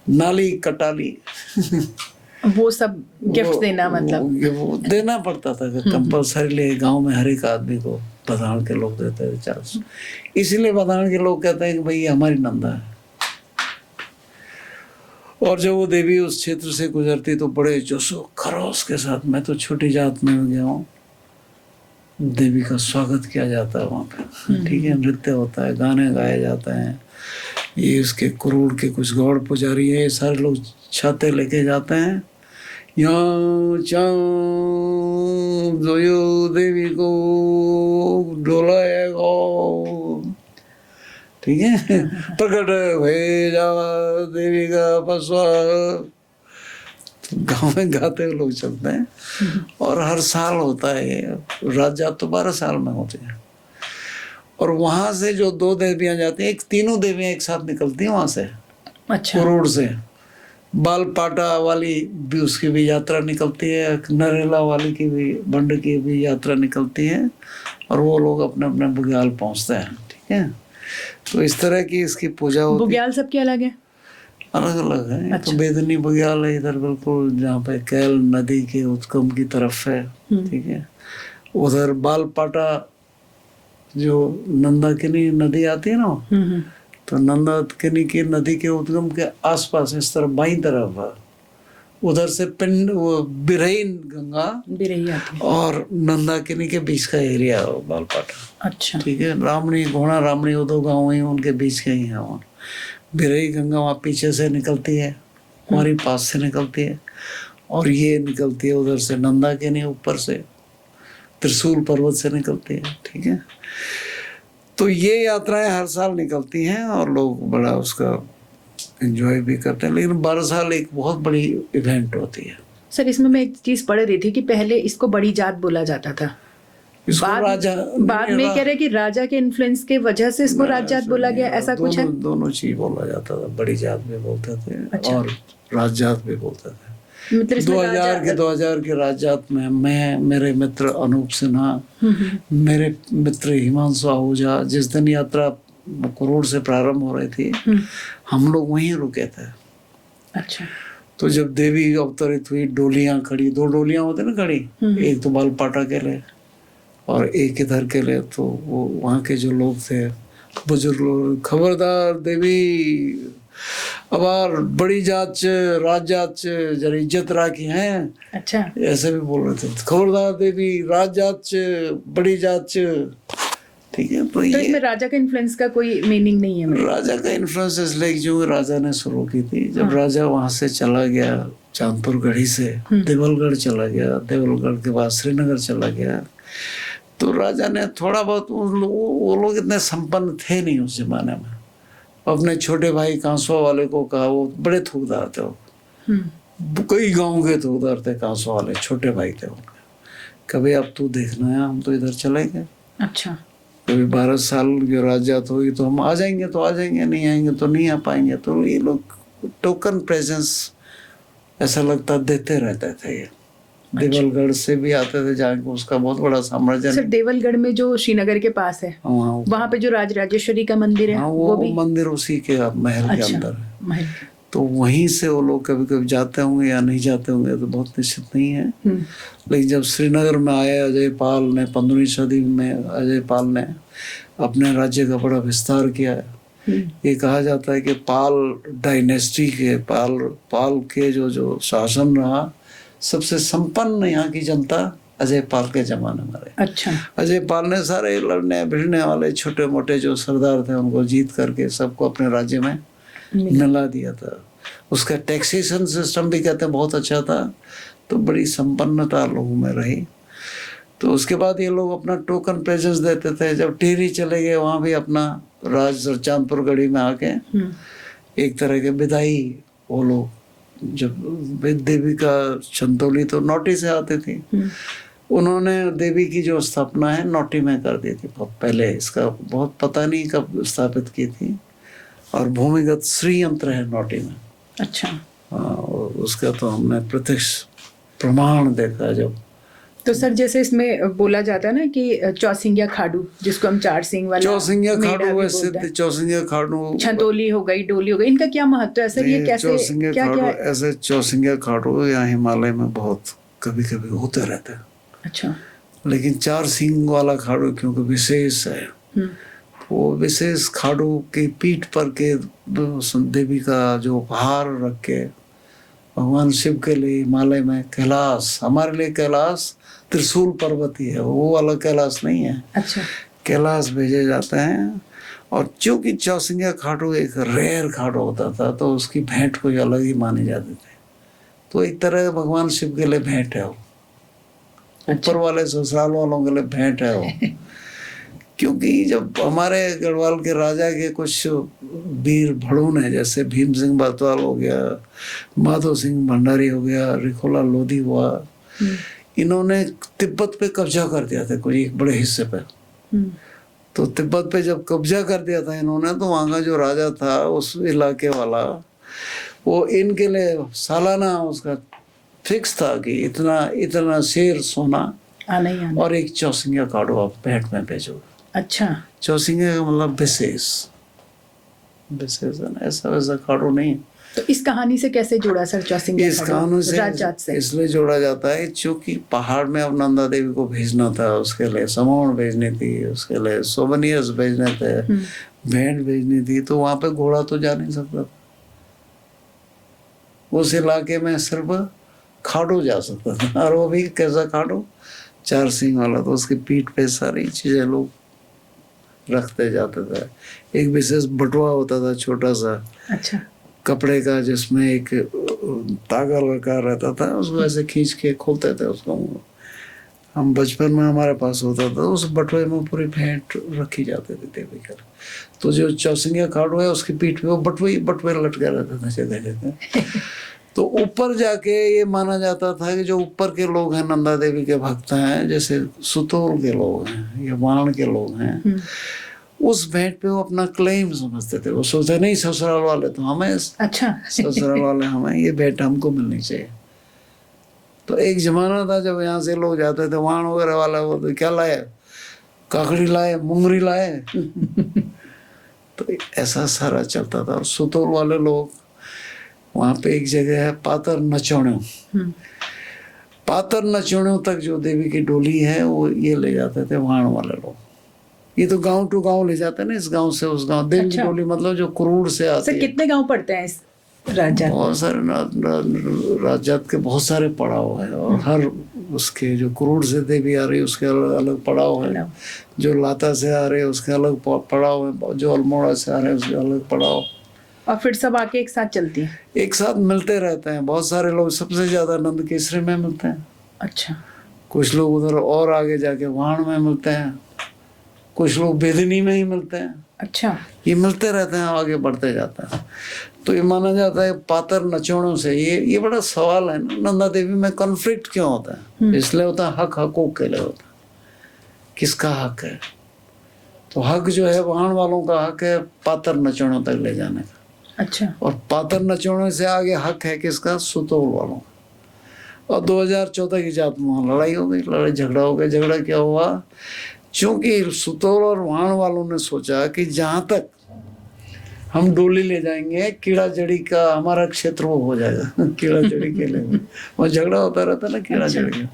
नाली कटाली। वो सब गिफ्ट देना, मतलब वो देना पड़ता था कंपल्सरी। गांव में हर एक आदमी को बधान के लोग देते थे 400। इसीलिए बधान के लोग कहते हैं कि भाई ये हमारी नंदा है। और जब वो देवी उस क्षेत्र से गुजरती तो बड़े जोशो खरोश के साथ, मैं तो छोटी जात में गया हूँ, देवी का स्वागत किया जाता है वहाँ पे, ठीक है, नृत्य होता है, गाने गाए जाते हैं। ये उसके कुरूड़ के कुछ गौड़ पुजारी है, ये सारे लोग छाते लेके जाते हैं, यहाँ जो देवी को डोलाएगा, ठीक है, प्रकट भेजा देवी का पसवा, गाँव में गाते हुए लोग चलते हैं। और हर साल होता है ये, रात जात तो 12 साल में होती है। और वहाँ से जो 2 देवियाँ जाती हैं, तीनों देवियाँ एक साथ निकलती हैं वहाँ से। अच्छा, कुरूड़ से बालपाटा वाली भी, उसकी भी यात्रा निकलती है, नरेला वाली की भी, बंड की भी यात्रा निकलती है, और वो लोग अपने अपने बुग्याल पहुँचते हैं, ठीक है। तो इस तरह की इसकी पूजा होती है। बुग्याल सबके अलग है? अलग अलग है। अच्छा। तो बेदनी बुग्याल है इधर बिल्कुल जहाँ पे कैल नदी के उत्कम की तरफ है, ठीक है। उधर बालपाटा जो नंदाकिनी नदी आती है ना, तो नंदाकिनी की नदी के उद्गम के आसपास इस तरफ बाईं तरफ है, उधर से पिंड वो बिरही गंगा बिरही आती है और नंदाकिनी के बीच का एरिया है बालपाटा। अच्छा, ठीक है। रामणी, घोड़ा रामणी, वो 2 गाँव ही उनके बीच के ही है। वहाँ बिरही गंगा वहाँ पीछे से निकलती है, हमारी पास से निकलती है, और ये निकलती है उधर से नंदाकिनी ऊपर से त्रिशूल पर्वत से निकलती है, ठीक है। तो ये यात्राएं हर साल निकलती हैं और लोग बड़ा उसका एंजॉय भी करते हैं। लेकिन 12 साल एक बहुत बड़ी इवेंट होती है। सर, इसमें मैं एक चीज़ पढ़ रही थी कि पहले इसको बड़ी जात बोला जाता था, इसको राजा बाद में कह रहे कि राजा के इन्फ्लुएंस के वजह से इसको राजजात बोला गया, ऐसा कुछ है? दोनों चीज बोला जाता था, बड़ी जात भी बोलते थे अच्छा। और राजजात भी बोलते थे। मतलब इसमें 2000 के राजजात में मैं, मेरे मित्र अनूप सिन्हा, मेरे मित्र हिमांशु आहूजा, जिस दिन यात्रा कुरूर से प्रारंभ हो रही थी हम लोग वहीं रुके थे। अच्छा। तो जब देवी अवतरित हुई, डोलियां खड़ी, 2 डोलियां होती ना खड़ी, एक तो बालपाटा के लिए और एक इधर के लिए, तो वो वहाँ के जो लोग थे बुजुर्ग लोग, खबरदार देवी अबार बड़ी जात च, राज जात च, जरा इज्जत राखी हैं, अच्छा। ऐसे भी बोल रहे थे, खबरदार देवी राज जात च, बड़ी जात च। ठीक है, तो ये इसमें राजा का इन्फ्लुएंस का कोई मीनिंग नहीं है? राजा का इन्फ्लुएंस इसलिए जो राजा ने शुरू की थी, जब राजा वहां से चला गया चांदपुर गढ़ी से देवलगढ़ चला गया, देवलगढ़ के बाद श्रीनगर चला गया, तो राजा ने थोड़ा बहुत, वो लोग इतने संपन्न थे नहीं उस जमाने में, अपने छोटे भाई कांसुआ वाले को कहा, वो बड़े थूकदार थे, कई गाँव के थूकदार थे कांसुआ वाले, छोटे भाई थे उनके, कभी अब तू देखना है, हम तो इधर चले गए। अच्छा। कभी 12 साल की राजजात होगी तो हम आ जाएंगे तो आ जाएंगे, नहीं आएंगे तो नहीं आ पाएंगे। तो ये लोग टोकन प्रेजेंस ऐसा लगता देते रहते थे। ये देवलगढ़ से भी आते थे, जहाँ को उसका बहुत बड़ा साम्राज्य। सर देवलगढ़ में जो श्रीनगर के पास है, वहाँ पे जो राजराजेश्वरी का मंदिर है, वो भी मंदिर उसी के महल के अंदर है। महल। तो वहीं से वो लोग कभी कभी जाते होंगे या नहीं जाते होंगे तो बहुत निश्चित नहीं है। लेकिन जब श्रीनगर में आए अजय पाल ने, 15वीं सदी में अजय पाल ने अपने राज्य का बड़ा विस्तार किया है। ये कहा जाता है कि पाल डायनेस्टी के, पाल के जो शासन रहा, सबसे संपन्न यहाँ की जनता अजय पाल के जमाने में रहे। अच्छा। अजय पाल ने सारे लड़ने भिड़ने वाले छोटे मोटे जो सरदार थे उनको जीत करके सबको अपने राज्य में मिला दिया था। उसका टैक्सेशन सिस्टम भी कहते हैं बहुत अच्छा था, तो बड़ी संपन्नता लोगों में रही। तो उसके बाद ये लोग अपना टोकन प्रेजेंस देते थे। जब टिहरी चले गए वहाँ भी अपना राज चांदपुर गढ़ी में आके एक तरह के विदाई, वो लोग जब देवी का चंदौली तो नौटी से आती थी, उन्होंने देवी की जो स्थापना है नौटी में कर दी थी बहुत पहले। इसका बहुत पता नहीं कब स्थापित की थी, और भूमिगत श्री यंत्र है नौटी में। अच्छा। हाँ, उसका तो हमने प्रत्यक्ष प्रमाण देखा जब। तो सर जैसे इसमें बोला जाता है ना कि चौसिंगिया खाड़ू, जिसको हम 4 सिंह वाला, चौसिंगिया खाड़ू वैसे चौसिंगिया खाड़ू, छंदोली हो गई, डोली हो गई, इनका क्या महत्व है सर? ये कैसे, चौसिंगिया खाड़ू ऐसे चौसिंगिया खाड़ू यहाँ हिमालय में बहुत कभी कभी होते रहते हैं। अच्छा। लेकिन 4 सिंह वाला खाड़ू क्योंकि विशेष है, वो विशेष खाड़ू की पीठ पर के देवी का जो भार रख के भगवान शिव के लिए हिमालय में कैलाश, हमारे लिए कैलाश त्रिशूल पर्वत ही है, वो वाला कैलाश नहीं है। अच्छा। कैलाश भेजे जाते हैं। और चूंकि चौसिंगिया खाड़ू एक रेयर खाड़ू होता था, तो उसकी भेंट कोई अलग ही मानी जाती थी। तो एक तरह भगवान शिव के लिए भेंट है वो, ऊपर वाले ससुराल वालों के लिए भेंट है वो। क्योंकि जब हमारे गढ़वाल के राजा के कुछ वीर भड़ून है, जैसे भीम सिंह बातवाल हो गया, माधो सिंह भंडारी हो गया, रिखोला लोधी हुआ, इन्होंने तिब्बत पे कब्जा कर दिया था कोई एक बड़े हिस्से पे। तो तिब्बत पे जब कब्जा कर दिया था इन्होंने, तो वहाँ का जो राजा था उस इलाके वाला, वो इनके लिए सालाना उसका फिक्स था कि इतना शेर सोना आना और एक चौसिंगिया खाड़ू आप भेंट में भेजोगे। अच्छा। चौसिंगिया का मतलब विशेष है ना, ऐसा वैसा खाड़ू नहीं। तो इस कहानी से कैसे जुड़ा सर चौसिंगिया इस कहानी राजजात से? इसलिए जोड़ा जाता है क्योंकि पहाड़ में अब नंदा देवी को भेजना था, उसके लिए समौन भेजनी थी, उसके लिए सोवेनियर्स भेजने थे, भेंट भेजनी थी, तो वहां पे घोड़ा तो जा नहीं सकता था। उस इलाके में सिर्फ खाड़ू जा सकता था, और वो भी कैसा खाड़ू, 4 सिंह वाला। तो उसकी पीठ पे सारी चीजें लोग रखते जाते थे। एक विशेष बटुआ होता था छोटा सा, अच्छा, कपड़े का, जिसमें एक तागा लगा रहता था, उसको ऐसे खींच के खोलते थे उसको। हम बचपन में हमारे पास होता था, उस बटुए में पूरी भेंट रखी जाती थी देवी का। तो जो चौसिंगिया खाड़ू है उसकी पीठ पे वो बटुए लटके रहते थे जगह जगह। तो ऊपर जाके ये माना जाता था कि जो ऊपर के लोग हैं नंदा देवी के भक्त हैं, जैसे सुतोल के लोग हैं या वाण के लोग हैं, उस भेंट पे वो अपना क्लेम समझते थे। वो सोचते नहीं ससुराल वाले तो हमें, अच्छा ससुराल वाले हमें, ये भेंट हमको मिलनी चाहिए। तो एक जमाना था जब यहाँ से लोग जाते थे वाण वगैरह वाला, वो तो क्या लाए, काकड़ी लाए, मुंगरी लाए तो ऐसा सारा चलता था। और सुतोल वाले लोग, वहाँ पे एक जगह है पातर नचौणियों, पातर नचौणियों तक जो देवी की डोली है वो ये ले जाते थे वाण वाले लोग। ये तो गांव टू गांव ले जाते हैं ना, इस गांव से उस गांव। देवी की डोली मतलब जो क्रूर से आती है। कितने गांव पड़ते हैं इस राज्य? बहुत सारे राज्य के बहुत सारे पड़ाव है, और हर उसके जो क्रूर से देवी आ रही है उसके अलग अलग पड़ाव है, जो लाता से आ रहे हैं उसके अलग पड़ाव है, जो अल्मोड़ा से आ रहे हैं उसके अलग पड़ाव। और फिर सब आके एक साथ चलती हैं? एक साथ मिलते रहते हैं बहुत सारे लोग। सबसे ज्यादा नंद केसरी में मिलते हैं। अच्छा। कुछ लोग उधर और आगे जाके वाण में मिलते हैं, कुछ लोग बेदनी में ही मिलते हैं। अच्छा। ये मिलते रहते हैं, आगे बढ़ते जाते हैं। तो ये माना जाता है पातर नचौड़ों से, ये बड़ा सवाल है ना, नंदा देवी में कॉन्फ्लिक्ट क्यों होता है? इसलिए होता है हक हकूक के लिए होता है, किसका हक है। तो हक जो है वाहन वालों का हक है पातर नचौड़ों तक ले जाने का। अच्छा। और पातर नचौड़ों से आगे हक है किसका? सुतोल वालों का। और 2014 की जात में लड़ाई हो गई, लड़ाई झगड़ा हो गया। झगड़ा क्या हुआ? क्योंकि सुतोल और वाण वालों ने सोचा कि जहां तक हम डोली ले जाएंगे कीड़ा जड़ी का हमारा क्षेत्र वो हो जाएगा कीड़ा जड़ी के लिए वहाँ झगड़ा होता रहता ना कीड़ा जड़ी का।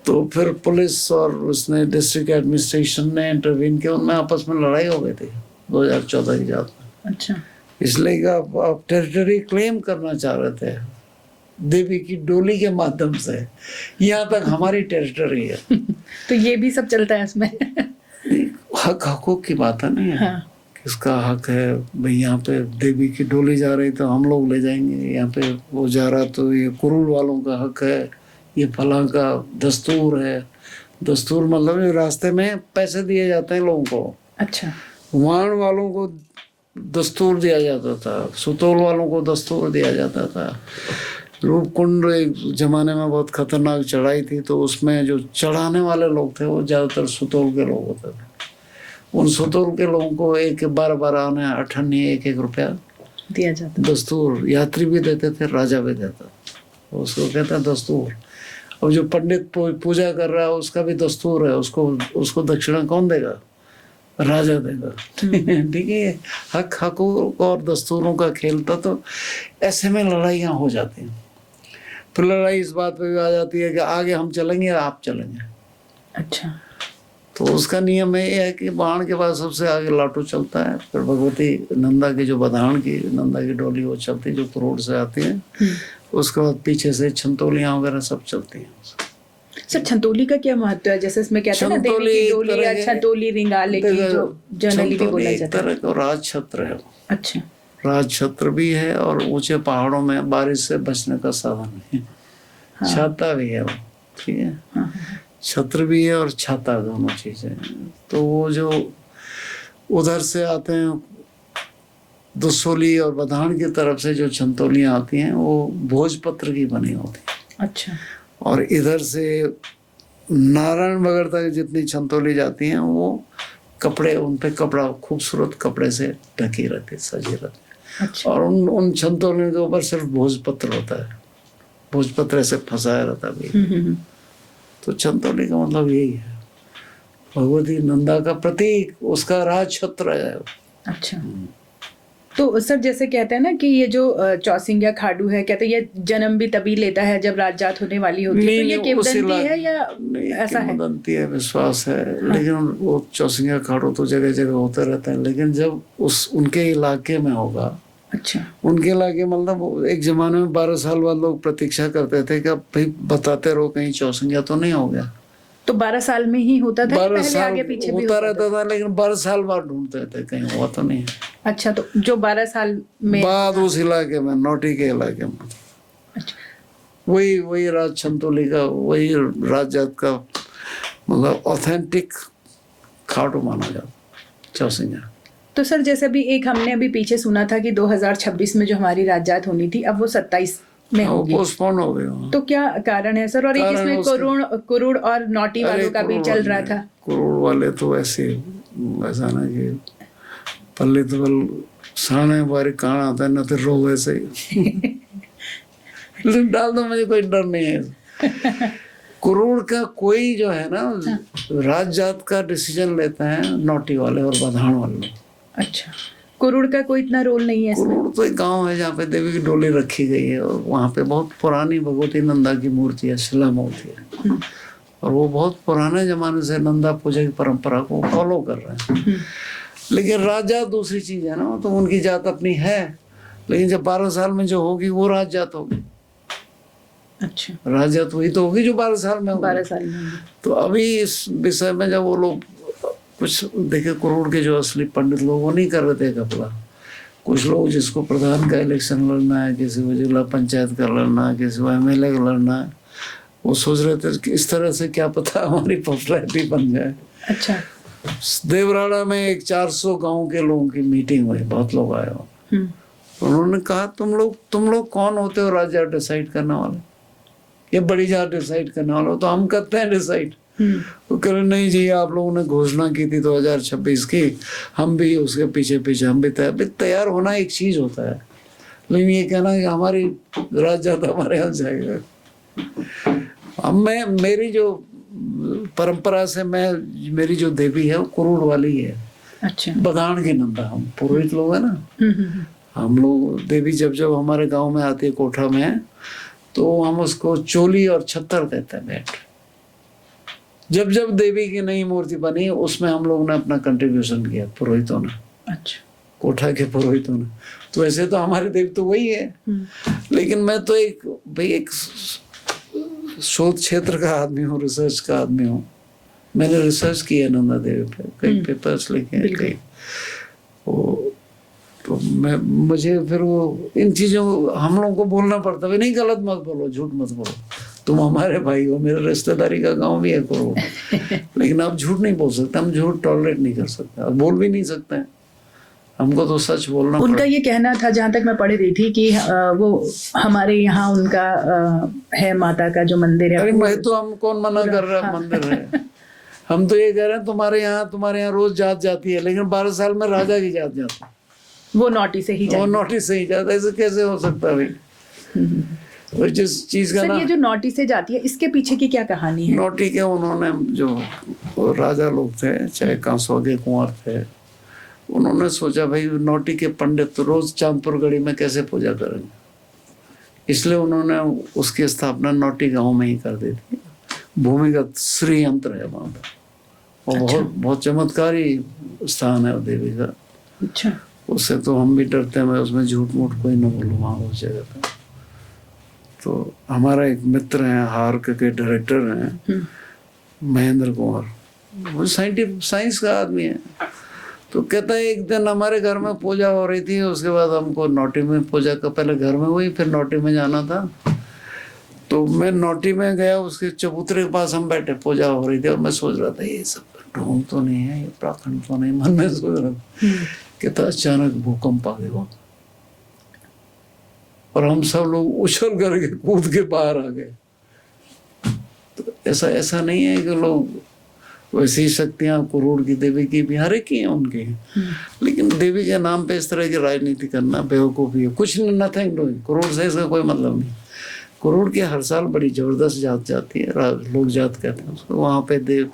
तो फिर पुलिस और उसने डिस्ट्रिक्ट एडमिनिस्ट्रेशन ने इंटरवीन किया, उनमें आपस में लड़ाई हो गई थी 2014 की जात में। अच्छा। इसलिए कि आप टेरिटरी क्लेम करना चाह रहे थे देवी की डोली के माध्यम से, यहाँ तक हमारी टेरिटरी है। तो ये भी सब चलता है इसमें हक हकूक की बात है नहीं है। हाँ। किसका हक है भाई? यहाँ पे देवी की डोली जा रही तो हम लोग ले जाएंगे, यहाँ पे वो जा रहा तो ये कुरूल वालों का हक है, ये फलां का दस्तूर है। दस्तूर मतलब ये रास्ते में पैसे दिए जाते हैं लोगों को। अच्छा। वाण वालों को दस्तूर दिया जाता था, सुतोल वालों को दस्तूर दिया जाता था। रूपकुंड एक जमाने में बहुत खतरनाक चढ़ाई थी, तो उसमें जो चढ़ाने वाले लोग थे वो ज़्यादातर सुतोल के लोग होते थे। उन सुतोल के लोगों को एक 12 आने 8 आने 1 रुपया दिया जाता। दस्तूर यात्री भी देते थे, राजा भी देता, उसको कहते हैं दस्तूर। अब जो पंडित पूजा कर रहा है उसका भी दस्तूर है, उसको दक्षिणा कौन देगा? राजा देगा। ठीक है, हक हकूक और दस्तूरों का खेल था। तो ऐसे में लड़ाइयाँ हो जाती हैं। फिर लड़ाई इस बात पे भी आ जाती है कि आगे हम चलेंगे या आप चलेंगे। अच्छा। तो उसका नियम ये है कि बाण के बाद सबसे आगे लाटू चलता है, फिर भगवती नंदा की जो बधान की नंदा की डोली वो चलती है जो करोड़ से आती है। उसके बाद पीछे से छंतोलियाँ वगैरह सब चलती हैं। सर छंतोली का क्या महत्व है? जैसे इसमें कहते हैं ना देवी की डोली या छंतोली रिंगाले की, जो जनरली भी बोला जाता है। तरह का राज छत्र है। अच्छा। राज छत्र भी है और ऊंचे पहाड़ों में बारिश से बचने का साधन है। हाँ। छाता भी है वो, ठीक है। हाँ। छत्र भी है और छाता, दोनों चीजें। तो वो जो उधर से आते हैं दुसोली और बधान की तरफ से जो छंतोलियाँ आती हैं वो भोजपत्र की बनी होती है। अच्छा। और इधर से नारायण बगड़ तक जितनी छंतोली जाती हैं वो कपड़े, उन पे कपड़ा खूबसूरत कपड़े से ढकी रहती, सजी रहती। अच्छा। और उन छंतोलियों के ऊपर सिर्फ भोजपत्र होता है, भोजपत्र से फंसाया रहता है। तो छंतोली का मतलब यही है, भगवती नंदा का प्रतीक, उसका राज छत्र है। अच्छा। तो सर जैसे कहते हैं ना कि ये जो चौसिंगा खाडू है, कहते हैं ये जन्म भी तभी लेता है जब रात जात होने वाली होती है। तो ये किंवदंती है या ऐसा है? किंवदंती है, विश्वास है। हाँ। लेकिन वो चौसिंगा खाडू तो जगह जगह होते रहते हैं, लेकिन जब उनके इलाके में होगा। अच्छा। उनके इलाके मतलब एक जमाने में 12 साल बाद लोग प्रतीक्षा करते थे कि अब भाई बताते रहो कहीं चौसिंगा तो नहीं हो गया। तो 12 साल में ही होता था? 12 पहले साल आगे पीछे भी होता रहता था, लेकिन 12 साल बाद ढूंढते थे कहीं हुआ तो नहीं। अच्छा। तो जो 12 साल में बाद उस इलाके में, नोटी के इलाके में। अच्छा। वही राज छंतोली का, वही राज जात का मतलब ऑथेंटिक खाटू माना जाता चौसिंगा। तो सर जैसे भी एक हमने अभी पीछे सुना था कि 2026 में जो हमारी राजजात होनी थी, अब वो 27 में वो होगी। पोस्टपोन हो गए वहाँ। तो क्या कारण है सर? और एक कारण इसमें उसके- कुरुड़ और नौटी अरे वालों का भी करोड़ चल रहा वाले- था। करोड़ वाले तो ऐसे ऐसा ना कि पल्ले तो बल साने बारी कान आता है, न तो रोग ऐसे ही डाल दो, मुझे कोई डर नहीं है। करोड़ का कोई जो है ना राज जात का डिसीजन लेते हैं नौटी वाले और बधान वाले। अच्छा, कुरुड़ का कोई इतना रोल नहीं है इसमें? करोड़ तो एक गांव है जहाँ पे देवी की डोली रखी गई है और वहाँ पे बहुत पुरानी भगवती नंदा की मूर्ति है, शिला मूर्ति है, और वो बहुत पुराने जमाने से नंदा पूजा की परंपरा को फॉलो कर रहे हैं। लेकिन राज जात दूसरी चीज है ना, तो उनकी जात अपनी है, लेकिन जब 12 साल में जो होगी वो राज जात होगी। अच्छा, राज जात वही तो होगी जो 12 साल में होगी। 12 साल में होगी। तो अभी इस विषय में जब वो लोग कुछ देखे, करोड़ के जो असली पंडित लोग वो नहीं कर रहे थे कपड़ा, कुछ लोग जिसको प्रधान का इलेक्शन लड़ना है, किसी को जिला पंचायत का लड़ना है, किसी को MLA का लड़ना है, वो सोच रहे थे कि इस तरह से क्या पता हमारी पॉपुलैरिटी बन जाए। अच्छा। देवराड़ा में एक 400 गांव के लोगों की मीटिंग हुई, बहुत लोग आए हो। उन्होंने कहा तुम लोग कौन होते हो राजा डिसाइड करने वाले, ये बड़ी जात डिसाइड करने वाले हो, तो हम करते हैं डिसाइड। वो कह रहे नहीं जी, आप लोगों ने घोषणा की थी 2026 की, हम भी उसके पीछे पीछे हम भी तैयार होना एक चीज होता है, लेकिन ये कहना कि हमारी राज जात हमारे यहाँ जाएगा। अब मेरी जो परंपरा से मेरी जो देवी है वो करोड़ वाली है। अच्छा। बदान की नंदा, हम पुरोहित लोग हैं ना, हम लोग देवी जब हमारे गांव में आती है कोठा में, तो हम उसको चोली और छत्तर कहते हैं भेंट। जब देवी की नई मूर्ति बनी उसमें हम लोग ने अपना कंट्रीब्यूशन किया, पुरोहितों ने। अच्छा। कोठा के पुरोहितों ने। तो वैसे तो हमारे देवी तो वही है, लेकिन मैं तो एक शोध क्षेत्र का आदमी हूँ, रिसर्च का आदमी हूँ। मैंने रिसर्च किया नंदा देवी पे, कई पेपर्स लिखे हैं, कई तो मुझे फिर वो इन चीज़ों हम लोगों को बोलना पड़ता है, नहीं गलत मत बोलो, झूठ मत बोलो, तुम हमारे भाई हो, मेरे रिश्तेदारी का गांव भी है करोड़, लेकिन आप झूठ नहीं बोल सकते, हम झूठ टॉलरेट नहीं कर सकते, और बोल भी नहीं सकते हैं, हमको तो सच बोलना उनका ये कहना था, जहाँ तक मैं पढ़ रही थी, कि वो हमारे यहाँ उनका है माता का जो मंदिर है। अरे मैं तो, हम कौन मना कर रहा है मंदिर है, हम तो ये कह रहे हैं तुम्हारे यहाँ रोज जात जाती है, लेकिन 12 साल में राजा की जात जाती है, वो नोटिस से ही वो नोटिस से ही जाता है, ऐसे कैसे हो सकता है भाई। और जिस चीज का सर, ना ये जो नोटिस से जाती है, इसके पीछे की क्या कहानी है? नोटी के उन्होंने जो राजा लोग थे, चाहे कांसवा के कुंवर थे, उन्होंने सोचा भाई नोटी के पंडित तो रोज चांदपुर गढ़ी में कैसे पूजा करेंगे, इसलिए उन्होंने उसकी स्थापना नोटी गांव में ही कर दी थी। भूमिगत श्री यंत्र है वहाँ पे, वो बहुत चमत्कारी स्थान है वो देवी का। अच्छा। उससे तो हम भी डरते हैं, मैं उसमें झूठ मूठ कोई न बोलूँ वहाँ उस जगह पे। तो हमारा एक मित्र हैं, हार्क के डायरेक्टर हैं, महेंद्र कुंवर, वो साइंस का आदमी है। तो कहता है एक दिन हमारे घर में पूजा हो रही थी, उसके बाद हमको नोटी में पूजा का, पहले घर में हुई फिर नोटी में जाना था, तो मैं नोटी में गया, उसके चबूतरे के पास हम बैठे, पूजा हो रही थी, और मैं सोच रहा था ये सब ढोंग तो नहीं है, ये प्राखंड तो नहीं, मन में सोच रहा था। कहता अचानक भूकंप आ गया और हम सब लोग उछल करके कूद के बाहर आ गए। तो ऐसा नहीं है कि लोग वैसी शक्तियां करोड़ की देवी की भी हर एक की हैं उनकी, लेकिन देवी के नाम पे इस तरह की राजनीति करना बेवकूफ़ी है। कुछ नथिंग डूइंग, करोड़ से इसका कोई मतलब नहीं। करोड़ की हर साल बड़ी जबरदस्त जात जाती है, लोग जात कहते हैं उसको। वहाँ पे देव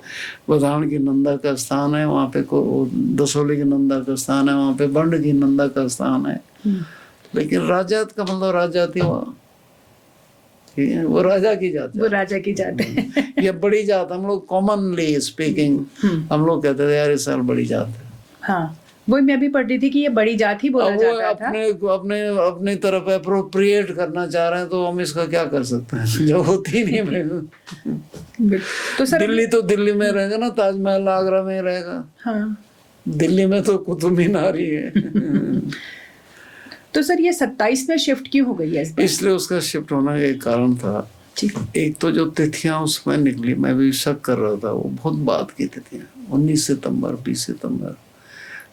बधान की नंदा का स्थान है, वहाँ पे दसोली की नंदा का स्थान है, वहाँ पे बंड की नंदा का स्थान है, लेकिन राजात का मतलब राजाती वहाँ, ठीक है, वो राजा की जात है, वो राजा की जात है। ये बड़ी जात, हम लोग कॉमनली स्पीकिंग हम लोग कहते थे यार इस साल बड़ी जात है। हाँ, वही मैं भी पढ़ रही थी कि ये बड़ी जात ही बोला जाता था। अपनी तरफ अप्रोप्रिएट करना चाह रहे हैं, तो हम इसका क्या कर सकते हैं, जो होती नहीं। तो सर दिल्ली तो दिल्ली में रहेगा ना, ताजमहल आगरा में रहेगा। हाँ, दिल्ली में तो कुतुब मीनार ही है। तो सर ये 27 में शिफ्ट क्यों हो गई है इस बार? इसलिए उसका शिफ्ट होने का एक कारण था। एक तो जो तिथियां उसमें निकली, मैं भी शक कर रहा था, वो बहुत बाद की तिथियां, 19 सितंबर 20 सितंबर,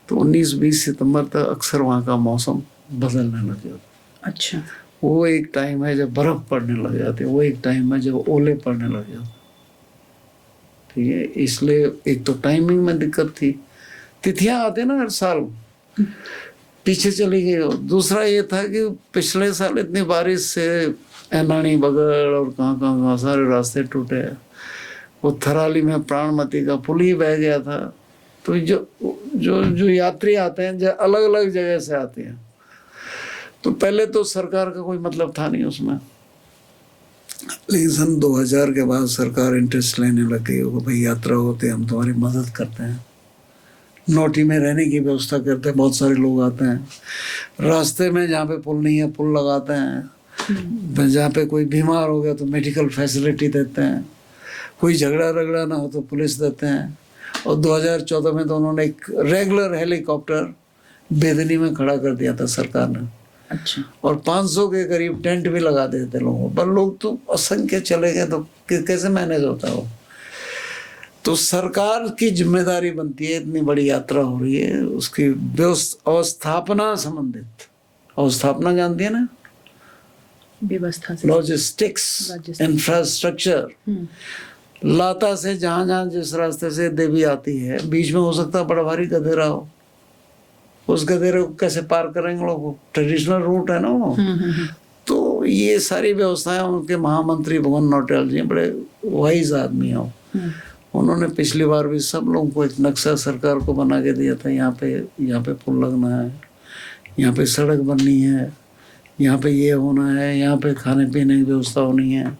तो 19-20 सितंबर तक अक्सर वहाँ का मौसम बदलने लग जाता। अच्छा। वो एक टाइम है जब बर्फ पड़ने लग जाती है, वो एक टाइम है जब ओले पड़ने लग जाते। ठीक है, इसलिए एक तो टाइमिंग में दिक्कत थी, तिथियां आते ना हर साल पीछे चली गई। और दूसरा ये था कि पिछले साल इतनी बारिश से ऐनानी बगड़ और कहाँ सारे रास्ते टूटे। वो थराली में प्राणमती का पुल ही बह गया था। तो जो जो जो यात्री आते हैं जो अलग अलग जगह से आते हैं, तो पहले तो सरकार का कोई मतलब था नहीं उसमें, लेकिन सन 2000 के बाद सरकार इंटरेस्ट लेने लगी कि भाई यात्रा होते हम तुम्हारी मदद करते हैं, नोटी में रहने की व्यवस्था करते हैं, बहुत सारे लोग आते हैं, रास्ते में जहाँ पे पुल नहीं है पुल लगाते हैं, जहाँ पे कोई बीमार हो गया तो मेडिकल फैसिलिटी देते हैं, कोई झगड़ा रगड़ा ना हो तो पुलिस देते हैं। और 2014 में तो उन्होंने एक रेगुलर हेलीकॉप्टर बेदनी में खड़ा कर दिया था सरकार ने। अच्छा। और 500 के करीब टेंट भी लगा देते लोगों पर। लोग तो असंख्य चले गए, तो कैसे मैनेज होता हो। तो सरकार की जिम्मेदारी बनती है, इतनी बड़ी यात्रा हो रही है उसकी अवस्थापना संबंधित, अवस्थापना जानती है ना, व्यवस्था से, लॉजिस्टिक्स, इंफ्रास्ट्रक्चर। लाता से जहाँ जहाँ जिस रास्ते से देवी आती है, बीच में हो सकता है बड़ा भारी गधेरा हो, उस गधेरे को कैसे पार करेंगे लोग, ट्रेडिशनल रूट है ना वो। तो ये सारी व्यवस्थाएं उनके महामंत्री भगवान नौटियाल जी बड़े वाइज आदमी हैं। उन्होंने पिछली बार भी सब लोगों को एक नक्शा सरकार को बना के दिया था, यहाँ पे पुल लगना है, यहाँ पे सड़क बननी है, यहाँ पे ये होना है, यहाँ पे खाने पीने की व्यवस्था होनी है।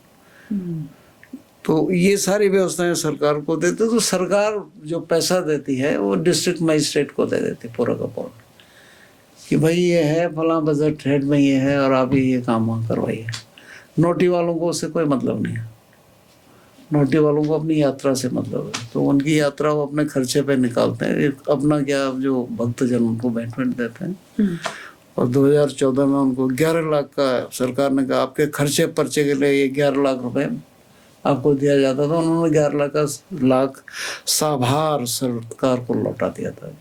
तो ये सारी व्यवस्थाएं सरकार को देते, तो सरकार जो पैसा देती है वो डिस्ट्रिक्ट मजिस्ट्रेट को दे देती पूरा का पूरा, कि भाई ये है फला बजट हेड में ये है और आप ये काम वहाँ करवाइए। नोटी वालों को उससे कोई मतलब नहीं है, नोटी वालों को अपनी यात्रा से मतलब है, तो उनकी यात्रा वो अपने खर्चे पे निकालते हैं, अपना क्या जो भक्तजन उनको बैठमेंट देते हैं। और 2014 में उनको 11 लाख का सरकार ने कहा आपके खर्चे पर्चे के लिए ये 11 लाख रुपए आपको दिया जाता था। उन्होंने 11 लाख साभार सरकार को लौटा दिया था।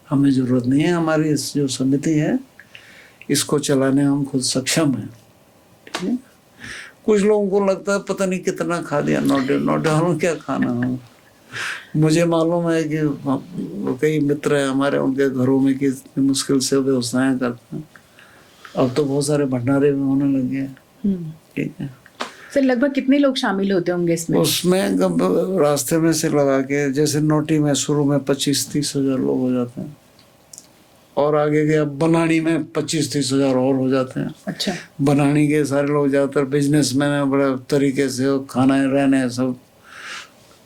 हमें ज़रूरत नहीं है, हमारी इस जो समिति है इसको चलाने हम खुद सक्षम हैं। ठीक है, कुछ लोगों को लगता है पता नहीं कितना खा दिया नोटे क्या खाना हो। मुझे मालूम है कि कई मित्र हैं हमारे, उनके घरों में कितनी मुश्किल से व्यवस्थाएं करते हैं। अब तो बहुत सारे भंडारे भी होने लगे हैं। ठीक है सर, लगभग कितने लोग शामिल होते होंगे इसमें? उसमें रास्ते में से लगा के, जैसे नोटी में शुरू में 25-30 हजार लोग हो जाते हैं, और आगे के अब बनानी में 25-30 हजार और हो जाते हैं। अच्छा। बनानी के सारे लोग ज़्यादातर बिजनेसमैन हैं, बड़े तरीके से खाना रहने सब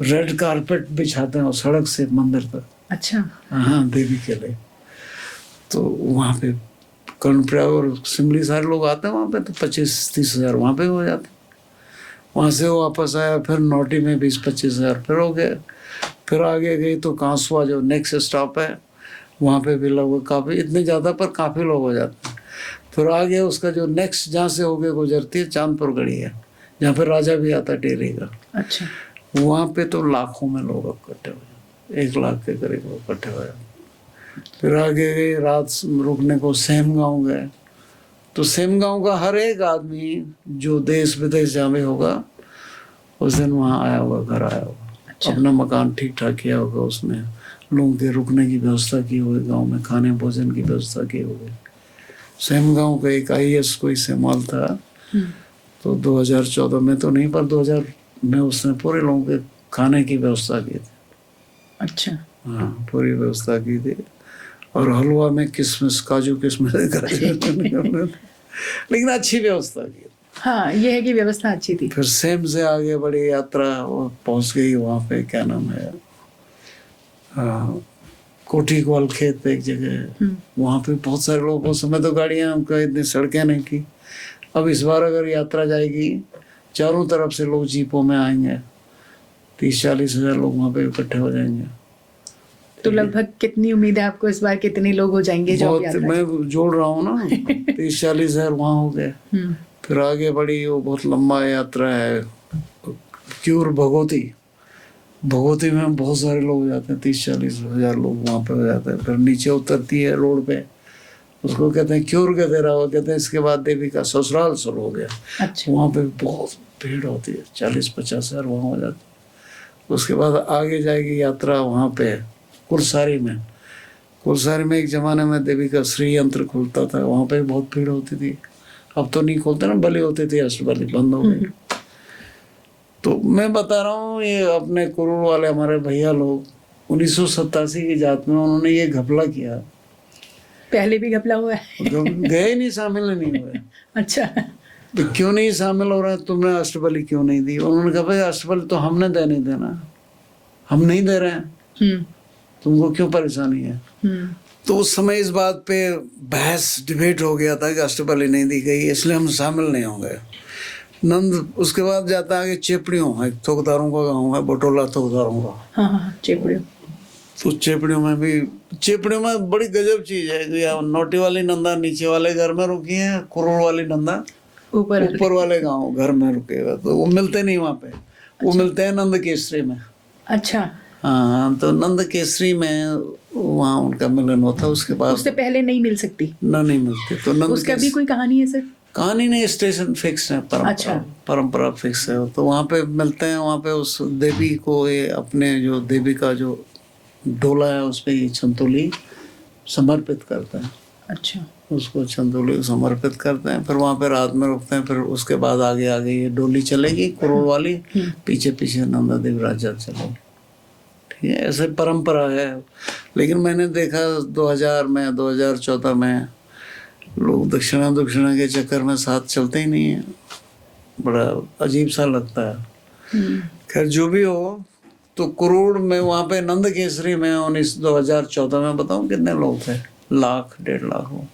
रेड कारपेट बिछाते हैं और सड़क से मंदिर तक। अच्छा। हाँ, देवी के लिए। तो वहाँ पे कर्णप्रयाग और शिमली सारे लोग आते हैं वहाँ पे, तो 25-30 हजार वहाँ पे हो जाते हैं। वहाँ से वो वापस आया, फिर नोटी में 20-25 हजार फिर हो गए। फिर आगे गई तो कांसुआ जो नेक्स्ट स्टॉप है, वहाँ पे भी लगभग काफ़ी, इतने ज़्यादा पर काफ़ी लोग हो जाते हैं। फिर आगे उसका जो नेक्स्ट जहाँ से होके गुजरती है चांदपुर गढ़ी है, जहाँ पे राजा भी आता है टेरी का। अच्छा। वहाँ पे तो लाखों में लोग इकट्ठे हो जाते, 1 लाख के करीब लोग इकट्ठे हो जाते। फिर आगे गए, रात रुकने को सेम गाँव गए, तो सेम गाँव का हर एक आदमी जो देश विदेश जहाँ भी होगा उस दिन वहाँ आया होगा, घर आया होगा। अच्छा। अपना मकान ठीक ठाक किया होगा उसने, लोगों के रुकने की व्यवस्था की होगी, गांव में खाने भोजन की व्यवस्था की होगी। सेम गांव का एक IAS कोई सेमाल था, तो 2014 में तो नहीं पर 2000 में उसने पूरे लोगों के खाने की व्यवस्था की थी। अच्छा। हाँ, पूरी व्यवस्था की थी। और हलवा में किशमिश, काजू किशमिश लेकिन अच्छी व्यवस्था की। हाँ, ये है कि व्यवस्था अच्छी थी। फिर सेम से आगे बड़ी यात्रा पहुंच गई वहाँ पे, क्या नाम है, कोठी ग्वाल खेत पे एक जगह है, वहाँ पे बहुत सारे लोग, उस समय तो गाड़ियाँ उनका इतनी सड़कें नहीं थी। अब इस बार अगर यात्रा जाएगी, चारों तरफ से लोग जीपों में आएंगे, 30-40 हजार लोग वहाँ पे इकट्ठे हो जाएंगे। तो लगभग कितनी उम्मीद है आपको इस बार, कितने लोग हो जाएंगे? जो बहुत, मैं जोड़ रहा हूँ ना 30-40 हजार वहाँ हो गए। फिर आगे बड़ी वो बहुत लंबा यात्रा है, क्यूर भगवती में बहुत सारे लोग हो जाते हैं, 30-40 हजार लोग वहाँ पे हो जाते हैं। फिर नीचे उतरती है रोड पे, उसको कहते हैं क्योर के दे रहा हो, कहते हैं इसके बाद देवी का ससुराल शुरू हो गया। अच्छा। वहाँ पे बहुत भीड़ होती है, 40-50 हज़ार वहाँ हो जाती। उसके बाद आगे जाएगी यात्रा वहाँ पे कुलसारी में। कुलसारी में एक ज़माने में देवी का श्री यंत्र खुलता था, वहाँ पे बहुत भीड़ होती थी। अब तो नहीं खोलते ना, बलि होती थी, अष्टबलि बंद हो गई। तो मैं बता रहा हूँ, ये अपने कुरूर वाले हमारे भैया लोग 1987 की जात में उन्होंने ये घपला किया। पहले भी घपला हुआ है? गए नहीं, शामिल नहीं हुए। अच्छा। तो क्यों नहीं शामिल हो रहे, तुमने अष्टबलि क्यों नहीं दी? उन्होंने कहा भाई अष्टबलि तो हमने देने देना, हम नहीं दे रहे हैं, तुमको क्यों परेशानी है? तो उस समय इस बात पे बहस डिबेट हो गया था कि अष्टबलि नहीं दी गई इसलिए हम शामिल नहीं होंगे। नंद उसके बाद जाता है कि चेपड़ियों, एक थोकदारों का गाँव है, बटोला थोकदारों का। हाँ, चेपड़ियों। तो चेपड़ियों में भी, चेपड़ियों में बड़ी गजब चीज है कि नोटी वाली नंदा नीचे वाले घर में रुकी है, कुरूर वाली नंदा ऊपर वाले गांव घर में रुकेगा। तो वो मिलते नहीं वहाँ पे, वो मिलते हैं नंद केसरी में। अच्छा। हाँ, तो नंद केसरी में वहाँ उनका मिलन होता है। उसके बाद उससे पहले नहीं मिल सकती ना, नहीं मिलते। तो नंद उसका भी कोई कहानी है सर? कहानी नहीं, स्टेशन फिक्स है, परंपरा। अच्छा। परंपरा फिक्स है। तो वहाँ पे मिलते हैं, वहाँ पे उस देवी को ये अपने जो देवी का जो डोला है उस पे ये छंतोली समर्पित करते हैं। अच्छा। उसको छंतोली समर्पित करते हैं, फिर वहाँ पे रात में रुकते हैं। फिर उसके बाद आगे आगे ये डोली चलेगी कुरूर वाली, पीछे पीछे नंदा देवी राजा चलेगी। ठीक है, ऐसे परंपरा है। लेकिन मैंने देखा 2000 में 2014 में लोग दक्षिणा के चक्कर में साथ चलते ही नहीं है, बड़ा अजीब सा लगता है। खैर जो भी हो, तो कुरूर में वहाँ पे नंद केसरी में 2014 में बताऊँ कितने लोग थे, 1.5 लाख हो।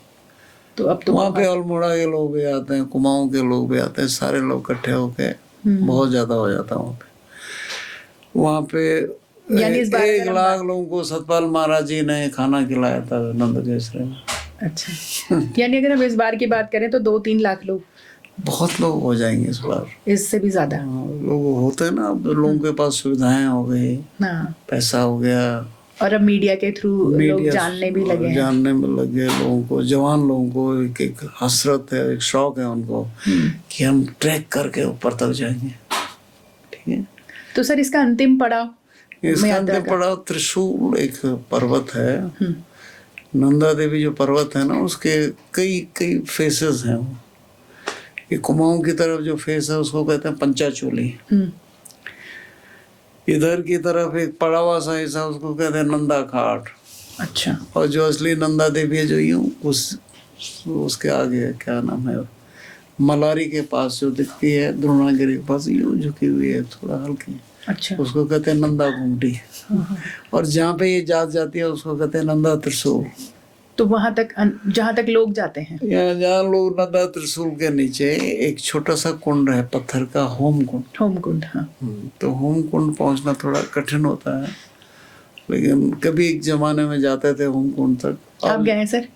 तो अब तो वहाँ पे अल्मोड़ा के लोग भी आते हैं, कुमाऊं के लोग भी आते हैं, सारे लोग इकट्ठे होके बहुत ज्यादा हो जाता है वहाँ पे। यानी इस बार 1 लाख लोगों को सतपाल महाराज जी ने खाना खिलाया था नंद केसरी में। अच्छा। यानी अगर हम इस बार की बात करें तो 2-3 लाख लोग, बहुत लोग हो जाएंगे इस बार, इससे भी ज्यादा। लोग होते हैं ना, अब लोगों के पास सुविधाएं हो गई, हाँ। पैसा हो गया, और अब मीडिया के थ्रू लोग जानने भी लगे हैं। जानने में लगे लोगों को, जवान लोगों को एक हसरत है, एक शौक है उनको कि हम ट्रैक करके ऊपर तक जाएंगे। ठीक है, तो सर इसका अंतिम पड़ाव, इसका अंतिम पड़ाव त्रिशूल एक पर्वत है। नंदा देवी जो पर्वत है ना, उसके कई कई फेसेस हैं। ये कुमाऊं की तरफ जो फेस है उसको कहते हैं पंचाचूली। इधर की तरफ एक पड़ावा सा हिस्सा उसको कहते हैं नंदा घाट। अच्छा। और जो असली नंदा देवी है जो यूं उसके आगे क्या नाम है, मलारी के पास जो दिखती है, द्रोणागिरी के पास यूं झुकी हुई है थोड़ा हल्की, अच्छा, उसको कहते हैं नंदा घूमटी। और जहाँ पे ये जात जाती है उसको कहते हैं नंदा त्रिशूल। तो वहां तक जहाँ तक लोग जाते हैं, यहाँ जहाँ लोग नंदा त्रिशूल के नीचे एक छोटा सा कुंड है पत्थर का, होम कुंड। होम कुंड, हाँ। तो होम कुंड पहुंचना थोड़ा कठिन होता है, लेकिन कभी एक जमाने में जाते थे होम कुंड तक। आप गए हैं सर?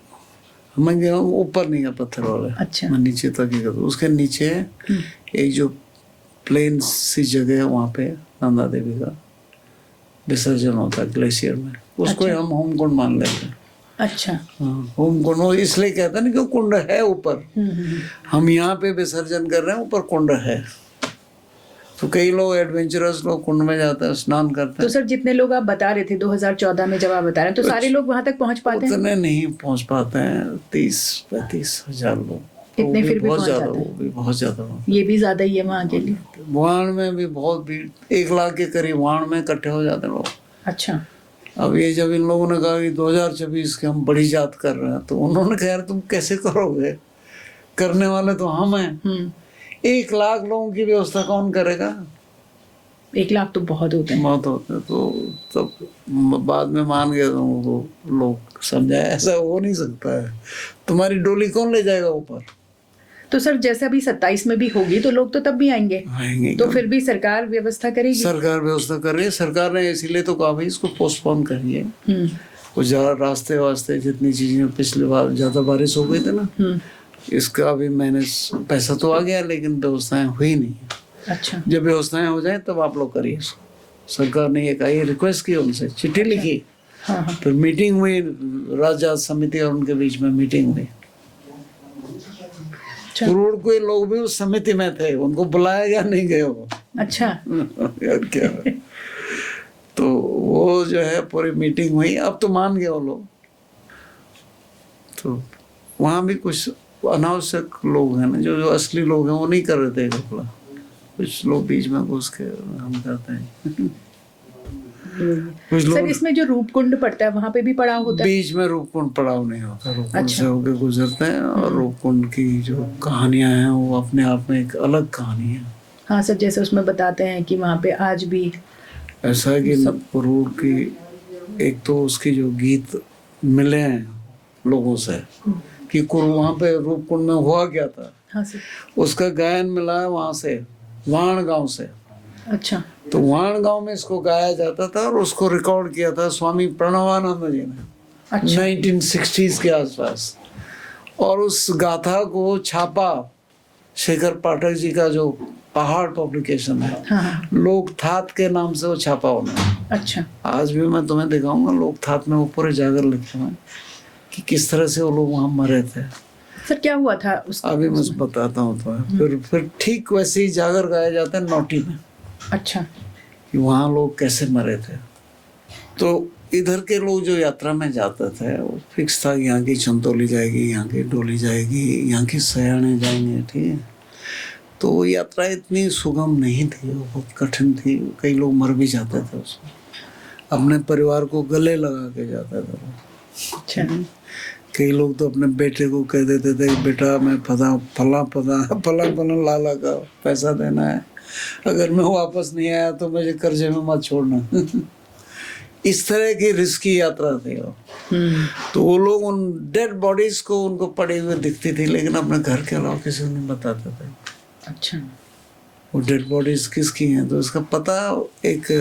मैं गया हूँ, ऊपर नहीं है पत्थर वाले। अच्छा। मैं नीचे तक ही गया। उसके नीचे एक जो प्लेन सी जगह है, वहाँ पे नंदा देवी का विसर्जन होता है ग्लेशियर में, उसको हम होम कुंड मान लेते हैं। अच्छा। होम कुंड इसलिए कहते हैं ना कि कुंड है ऊपर, हम यहाँ पे विसर्जन कर रहे हैं, ऊपर कुंड है। तो कई लोग एडवेंचरस लोग कुंड में जाते हैं, स्नान करते हैं। तो सर जितने लोग आप बता रहे थे 2014 में जब आप बता रहे हैं, तो सारे लोग वहां तक पहुंच पाते हैं? उतने नहीं पहुंच पाते हैं, 30-35 हजार लोग। इतने फिर भी बहुत पहुंच ज्यादा, जाते हैं। वो भी बहुत ज्यादा। ये भी ज्यादा ही है वहाँ के लिए। वहां में भी बहुत भीड़, 1 लाख के करीब वहां में इकट्ठे हो जाते हैं लोग। अच्छा। अब ये जब इन लोगों ने कहा कि 2026 के हम बड़ी जात कर रहे हैं, तो उन्होंने कहा यार तुम कैसे करोगे, करने वाले तो हम हैं। 1 लाख लोगों की व्यवस्था कौन करेगा? 1 लाख तो बहुत होते हैं। बहुत होते हैं। तो तब बाद में मान गए तो लोग समझाए ऐसा हो नहीं सकता है, तुम्हारी डोली कौन ले जाएगा ऊपर? तो सर जैसे अभी 27 में भी होगी तो लोग तो तब भी आएंगे, तो फिर भी सरकार व्यवस्था करेगी? सरकार व्यवस्था कर रही है। सरकार ने इसीलिए तो कहा भाई इसको पोस्टपोन करिए, कुछ रास्ते वास्ते जितनी चीजें, पिछली बार ज्यादा बारिश हो गई थी ना, इसका अभी मैंने पैसा तो आ गया लेकिन व्यवस्थाएं हुई नहीं। अच्छा। जब व्यवस्थाएं हो जाए तब आप लोग करिए इसको। सरकार ने ये कहा, ये रिक्वेस्ट की, उनसे चिट्ठी लिखी हाँ हाँ। फिर मीटिंग हुई, राजा समिति और उनके बीच में मीटिंग हुई। अच्छा कुरूड़ के लोग भी उस समिति में थे, उनको बुलाया गया, नहीं गए वो। अच्छा। यार क्या है। तो वो जो है पूरी मीटिंग हुई, अब तो मान गए वो लोग। तो वहाँ भी कुछ अनावश्यक लोग हैं ना, जो असली लोग हैं वो नहीं कर रहे थे घपला, कुछ लोग बीच में घुस के हम करते हैं। कुछ सर लोग इसमें जो रूपकुंड पड़ता है वहाँ पे भी पड़ाव होता है? बीच में रूपकुंड पड़ाव नहीं होता, रूपकुंड अच्छा। से होके गुजरते हैं। और रूपकुंड की जो कहानियां हैं वो अपने आप में एक अलग कहानी है। हाँ सर, जैसे उसमें बताते हैं कि वहाँ पे आज भी ऐसा है कि कुरूड़ की एक तो उसकी जो गीत मिले हैं लोगों से कि वहाँ पे रूपकुंड में हुआ क्या था, हाँ सर। उसका गायन मिला है वहाँ से, वाण गांव से। अच्छा तो वाण गांव में इसको गाया जाता था और उसको रिकॉर्ड किया था स्वामी प्रणवानंद जी ने अच्छा 1960s के आसपास। और उस गाथा को छापा शेखर पाठक जी का जो पहाड़ पब्लिकेशन है, हाँ हाँ। लोक थात के नाम से वो छापा उन्होंने। अच्छा आज भी मैं तुम्हें दिखाऊंगा, लोक थात में वो पूरे जागर लिखे हुए हैं कि किस तरह से वो लोग वहाँ मरे थे। सर क्या हुआ था उस अभी मैं बताता हूँ तो फिर ठीक वैसे ही जागर गाए जाते हैं नौटी में अच्छा कि वहाँ लोग कैसे मरे थे। तो इधर के लोग जो यात्रा में जाते थे वो फिक्स था, यहाँ की चंदौली जाएगी, यहाँ की डोली जाएगी, यहाँ की सयाने जाएंगे, ठीक है। तो वो यात्रा इतनी सुगम नहीं थी, वो बहुत कठिन थी। कई लोग मर भी जाते थे उसमें, अपने परिवार को गले लगा के जाते थे वो। अच्छा कई लोग तो अपने बेटे को कह देते थे कि बेटा मैं फला लाला का पैसा देना है, अगर मैं वापस नहीं आया तो मुझे कर्जे में मत छोड़ना। इस तरह की रिस्की यात्रा थी वो। तो वो लोग उन डेड बॉडीज को उनको पड़े हुए दिखती थी, लेकिन अपने घर के अलावा किसी को नहीं बताते थे। अच्छा वो डेड बॉडीज किसकी हैं, तो इसका पता एक,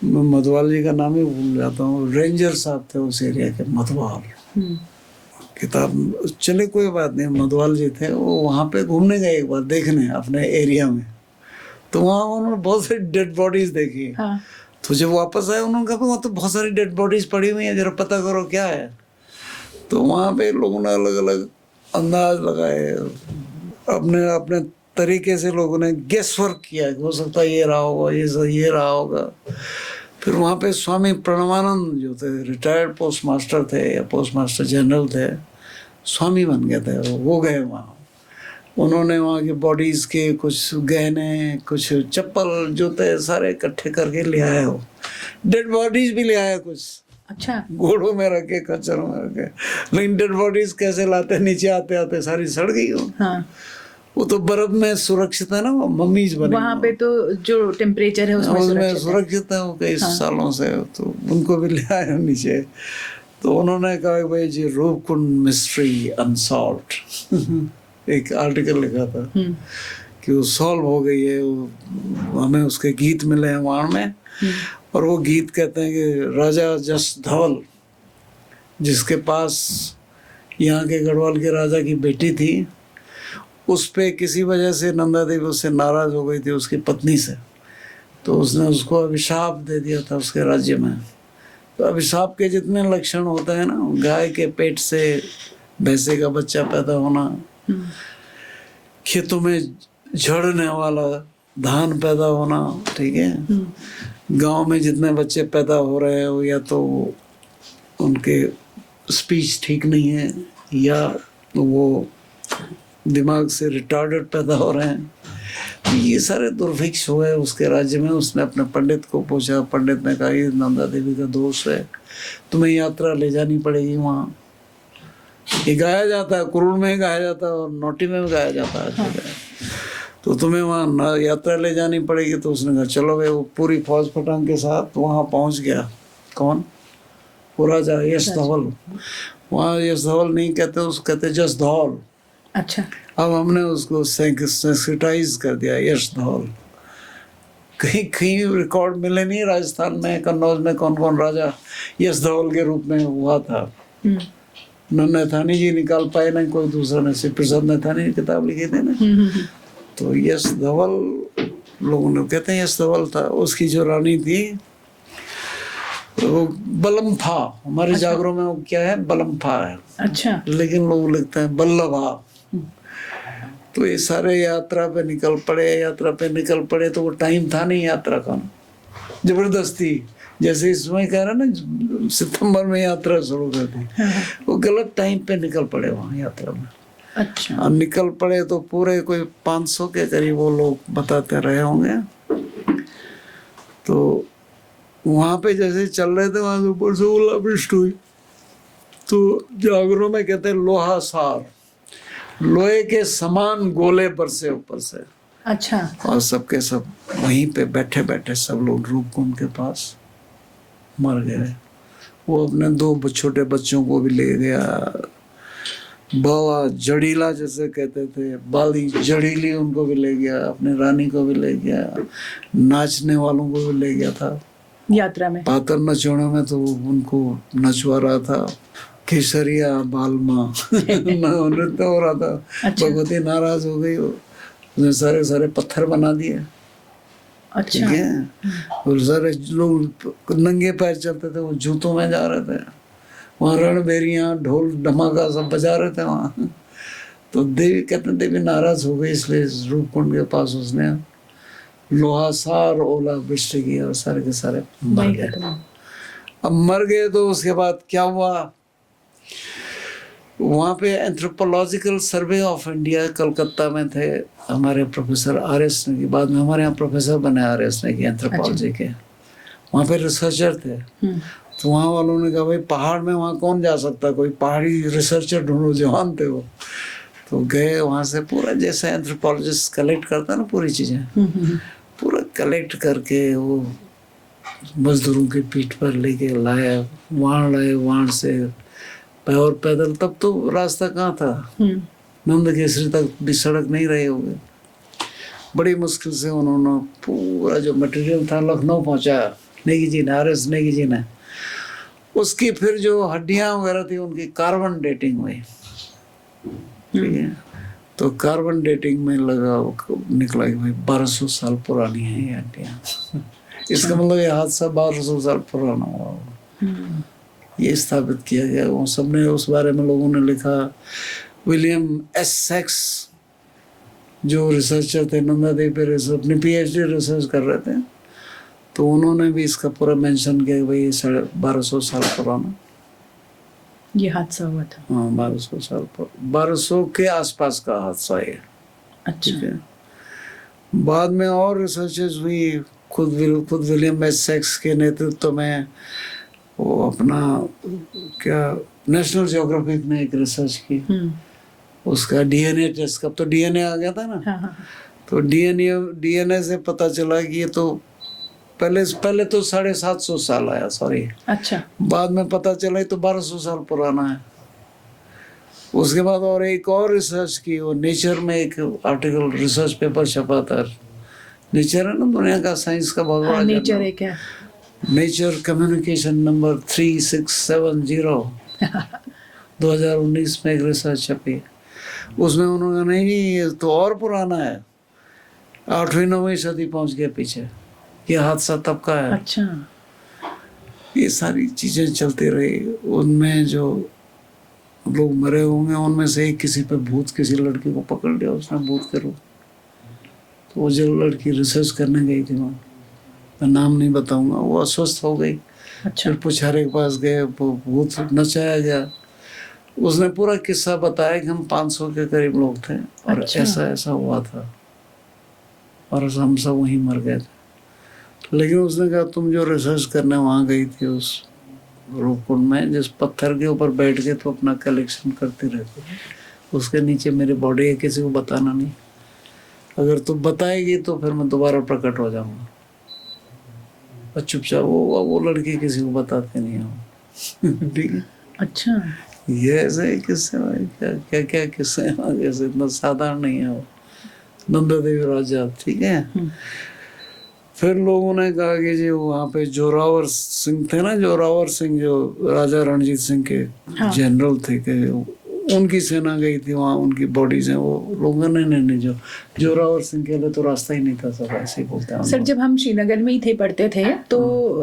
मैं मधवाल जी का नाम ही भूल जाता हूँ, रेंजर साहब थे उस एरिया के, मधवाल। किताब चले कोई बात नहीं, मधवाल जी थे, वो वहाँ पे घूमने गए एक बार देखने अपने एरिया में। तो वहाँ उन्होंने बहुत सारी डेड बॉडीज देखी। हाँ तो जब वापस आए उन्होंने कहा वहाँ तो बहुत सारी डेड बॉडीज पड़ी हुई हैं, जरा पता करो क्या है। तो वहाँ पे लोगों ने अलग अलग अंदाज लगाए, अपने अपने तरीके से लोगों ने गेस वर्क किया, हो सकता है ये रहा होगा, ये रहा होगा। फिर वहाँ पे स्वामी प्रणवानंद जो थे, रिटायर्ड पोस्ट मास्टर थे या पोस्ट मास्टर जनरल थे, स्वामी बन गए थे वो गए वहाँ। उन्होंने वहाँ की बॉडीज़ के कुछ गहने, कुछ चप्पल, जूते सारे इकट्ठे करके ले आए। वो डेड बॉडीज भी ले आया कुछ, अच्छा घोड़ों में रखे, खच्चरों में रखे। लेकिन डेड बॉडीज कैसे लाते, नीचे आते आते सारी सड़ गई हो। हाँ वो तो बर्फ में सुरक्षित है ना, वो मम्मीज बने वहाँ पे तो जो टेम्परेचर है उसमें सुरक्षित है वो कई सालों से। तो उनको भी ले आए नीचे। तो उन्होंने कहा कि भाई जी रूपकुंड मिस्ट्री अनसॉल्व्ड एक आर्टिकल लिखा था कि वो सॉल्व हो गई है। हमें उसके गीत मिले हैं वहाँ में, और वो गीत कहते हैं कि राजा जस धवल, जिसके पास यहाँ के गढ़वाल के राजा की बेटी थी, उस पे किसी वजह से नंदा देवी उससे नाराज हो गई थी उसकी पत्नी से। तो उसने उसको अभिशाप दे दिया था उसके राज्य में। तो अभिशाप के जितने लक्षण होते हैं ना, गाय के पेट से भैंसे का बच्चा पैदा होना, खेतों में झड़ने वाला धान पैदा होना, ठीक है, गांव में जितने बच्चे पैदा हो रहे हैं वो या तो उनके स्पीच ठीक नहीं है या वो दिमाग से रिटार्डेड पैदा हो रहे हैं। तो ये सारे दुर्भिक्ष हुए उसके राज्य में। उसने अपने पंडित को पूछा, पंडित ने कहा ये नंदा देवी का दोष है, तुम्हें यात्रा ले जानी पड़ेगी वहाँ। ये गाया जाता है, कुरूड़ में ही गाया जाता है और नौटी में भी गाया जाता है। हाँ। तो तुम्हें वहाँ यात्रा ले जानी पड़ेगी। तो उसने कहा चलो भाई। वो पूरी फौज फटांग के साथ वहाँ पहुँच गया। कौन? वो राजा यश धवल। वहाँ यश धवल नहीं कहते, उसको कहते जस धौल। अच्छा अब हमने उसको सेंसिटाइज कर दिया यश धौल। कहीं कहीं रिकॉर्ड मिले नहीं राजस्थान में, कन्नौज में कौन कौन राजा यश धवल के रूप में हुआ था। न नैथानी जी निकाल पाए, ना कोई दूसरा ने। श्री प्रसाद नैथानी किताब लिखी थी ना। तो यश धवल लोगों ने कहते हैं यश धवल था। उसकी जो रानी थी वो बलमफा, हमारे जागरों में वो क्या है, बलमफा है, अच्छा। लेकिन लोग लिखते हैं बल्लभा। तो ये सारे यात्रा पे निकल पड़े तो वो टाइम था नहीं यात्रा का, जबरदस्ती, जैसे इसमें कह रहा ना सितंबर में यात्रा शुरू कर दी, वो गलत टाइम पे निकल पड़े वहाँ यात्रा में। अच्छा। और निकल पड़े तो पूरे कोई 500 के करीब वो लोग बताते रहे होंगे। तो वहाँ पे जैसे चल रहे थे, वहाँ से ऊपर से ओलावृष्टि हुई। तो जागरों में कहते हैं लोहा सार, लोहे के समान गोले बरसे ऊपर से। अच्छा। और सबके सब वहीं पे बैठे बैठे सब लोग रूपकुंड के पास मर गए। वो अपने 2 छोटे बच्चों को भी ले गया, बावा जड़ीला जैसे कहते थे, बाली जड़ीली उनको भी ले गया, अपने रानी को भी ले गया, नाचने वालों को भी ले गया था यात्रा में। पातर नचोड़े में, तो उनको नचवा रहा था केसरिया बालमा नृत्य हो रहा था। अच्छा। भगवती नाराज हो गई, उसने सारे सारे पत्थर बना दिए। अच्छा। ठीक है। और सारे लोग नंगे पैर चलते थे, वो जूतों में जा रहे थे। वहाँ रणबेरियाँ ढोल धमाका सब बजा रहे थे वहाँ। तो देवी कहते देवी नाराज हो गई, इसलिए रूपकुंड के पास उसने लोहा सार ओलावृष्टि की और सारे के सारे मर गए। अब मर गए तो उसके बाद क्या हुआ, वहाँ पे anthropological survey of India Calcutta में थे हमारे प्रोफेसर RS नेगी, बाद में हमारे यहाँ प्रोफेसर बने RS नेगी एंथ्रोपोलॉजी के। वहाँ पे रिसर्चर थे। तो वहाँ वालों ने कहा भाई पहाड़ में वहाँ कौन जा सकता, कोई पहाड़ी रिसर्चर ढूंढो, जवान थे वो। तो गए वहाँ से पूरा, जैसे एंथ्रोपोलॉजिस्ट कलेक्ट करता है ना पूरी चीज़ें, पूरा कलेक्ट करके वो मजदूरों की पीठ पर लेके लाए, वहाँ से और पैदल। तब तो रास्ता कहाँ था, नंद केसरी तक भी सड़क नहीं रही होगी। बड़ी मुश्किल से उन्होंने पूरा जो मटेरियल था लखनऊ पहुँचाया, नेगी जी ने, RS नेगी जी ने। उसकी फिर जो हड्डियाँ वगैरह थी उनकी कार्बन डेटिंग हुई। ठीक है। तो कार्बन डेटिंग में लगा, निकला कि भाई 1200 साल पुरानी है ये हड्डियाँ। इसका मतलब ये हादसा 1200 साल पुराना हुआ, ये स्थापित किया गया। वो सबने उस बारे में लोगों ने लिखा। William S. सेक्स जो रिसर्चर थे, नंदा देवी पे अपनी PhD रिसर्च कर रहे थे, तो उन्होंने भी इसका पूरा मेंशन किया कि भाई 1250 साल पुराना ये हादसा हुआ था। हाँ, 1200 साल पर, 1200 के आसपास का हादसा है। अच्छा। ठीक है। बाद में और रिसर्चेस हुई, खुद विलियम S. सेक्स के नेतृत्व में। वो अपना क्या नेशनल ज्योग्राफिक ने एक रिसर्च की, उसका DNA टेस्ट, कब तो DNA आ गया था ना। हाँ। तो DNA से पता चला कि ये तो पहले तो 750 साल आया, सॉरी। अच्छा। बाद में पता चला ये तो 1200 साल पुराना है। उसके बाद और एक और रिसर्च की, वो नेचर में एक आर्टिकल रिसर्च पेपर छपा था। नेचर है ना दुनिया का साइंस का बहुत बड़ा नेचर जर्नल। एक है। नेचर कम्युनिकेशन नंबर 3670 2019 में एक रिसर्च छपी। उसमें उन्होंने कहा नहीं ये तो और पुराना है, 8वीं-9वीं सदी पहुंच गया पीछे, ये हादसा तब का है। अच्छा। ये सारी चीजें चलती रही। उनमें जो लोग मरे होंगे उनमें से एक किसी पे भूत, किसी लड़की को पकड़ लिया उसने भूत के रूप। तो वो जो लड़की रिसर्च करने गई थी, मैं नाम नहीं बताऊंगा, वो अस्वस्थ हो गई। अच्छा। फिर पुछारे के पास गए, वो भूत नचाया गया। उसने पूरा किस्सा बताया कि हम 500 के करीब लोग थे और अच्छा। ऐसा ऐसा हुआ था और हम सब वहीं मर गए थे। लेकिन उसने कहा तुम जो रिसर्च करने वहाँ गई थी उस रूपकुंड में, जिस पत्थर के ऊपर बैठ के तो अपना कलेक्शन करती रहती है, उसके नीचे मेरी बॉडी है, किसी को बताना नहीं। अगर तू बताएगी तो फिर मैं दोबारा प्रकट हो जाऊंगा। और चुपचाप वो लड़की किसी को बताते नहीं हो। ठीक है। अच्छा। ये ऐसे किस्से भाई, क्या क्या किस्से हैं, कैसे इतना साधारण नहीं है वो। नंदा देवी राजा। ठीक है। फिर लोगों ने कहा कि जी वहाँ पे जोरावर सिंह थे ना, जोरावर सिंह जो राजा रणजीत सिंह के हाँ। जनरल थे, कि उनकी सेना गई थी वहाँ, उनकी बॉडीज हैं, वो लोगों ने नहीं जो जोरावर सिंह के लिए तो रास्ता ही नहीं था, सब ऐसे ही बोलते हैं सर जब हम श्रीनगर में ही थे पढ़ते थे तो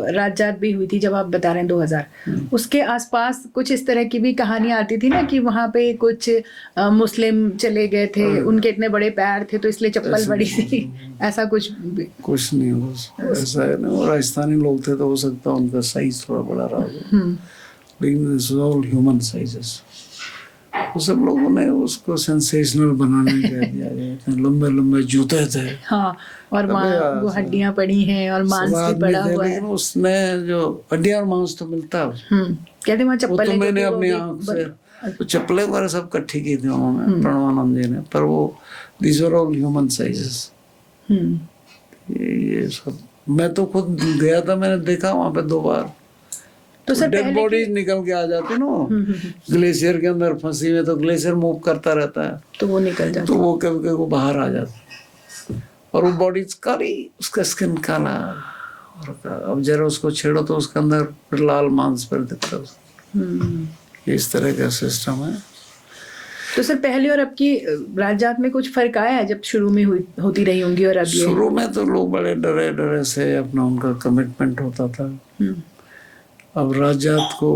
रात भी हुई थी, जब आप बता रहे हैं 2000, उसके आसपास कुछ इस तरह की भी कहानियां आती थी ना कि वहाँ पे कुछ मुस्लिम चले गए थे, उनके इतने बड़े पैर थे तो इसलिए चप्पल बड़ी थी, ऐसा कुछ नहीं हो, ऐसा है ना, वो राजस्थानी लोग थे तो हो सकता है उनका साइज थोड़ा बड़ा रहा हो, लेकिन इट्स ऑल ह्यूमन साइजेस। तो सब लोगों ने उसको सेंसेशनल बनाने कह दिया गया, इतने लंबे लंबे जूते थे, हाँ, और वो हड्डियां पड़ी हैं और मांस भी पड़ा हुआ है, लेकिन उसने जो हड्डियां और मांस तो मिलता है, कहते वहाँ वो तो चप्पल मैंने अपनी आंख से तो चप्पलें वगैरह सब इकट्ठी की थी उन्होंने, प्रणवानंद जी ने, पर वो these are all human sizes. ये सब मैं तो खुद गया था, मैंने देखा वहाँ पे 2 बार, तो सर डेड बॉडीज निकल के आ जाती ना ग्लेशियर के अंदर फंसी हुई, तो ग्लेशियर मूव करता रहता है तो वो निकल जाता, तो वो कभी कभी वो बाहर आ जाता, और वो बॉडीज काली, उसका स्किन काला, और अब जरा उसको छेड़ो तो उसके अंदर फिर लाल मांस पर दिखता है। इस तरह का सिस्टम है। तो सर पहले और अब की राजजात में कुछ फर्क आया है जब शुरू में होती रही होंगी और अब ये? शुरू में तो लोग बड़े डरे डरे से अपना उनका कमिटमेंट होता था, अब राजजात को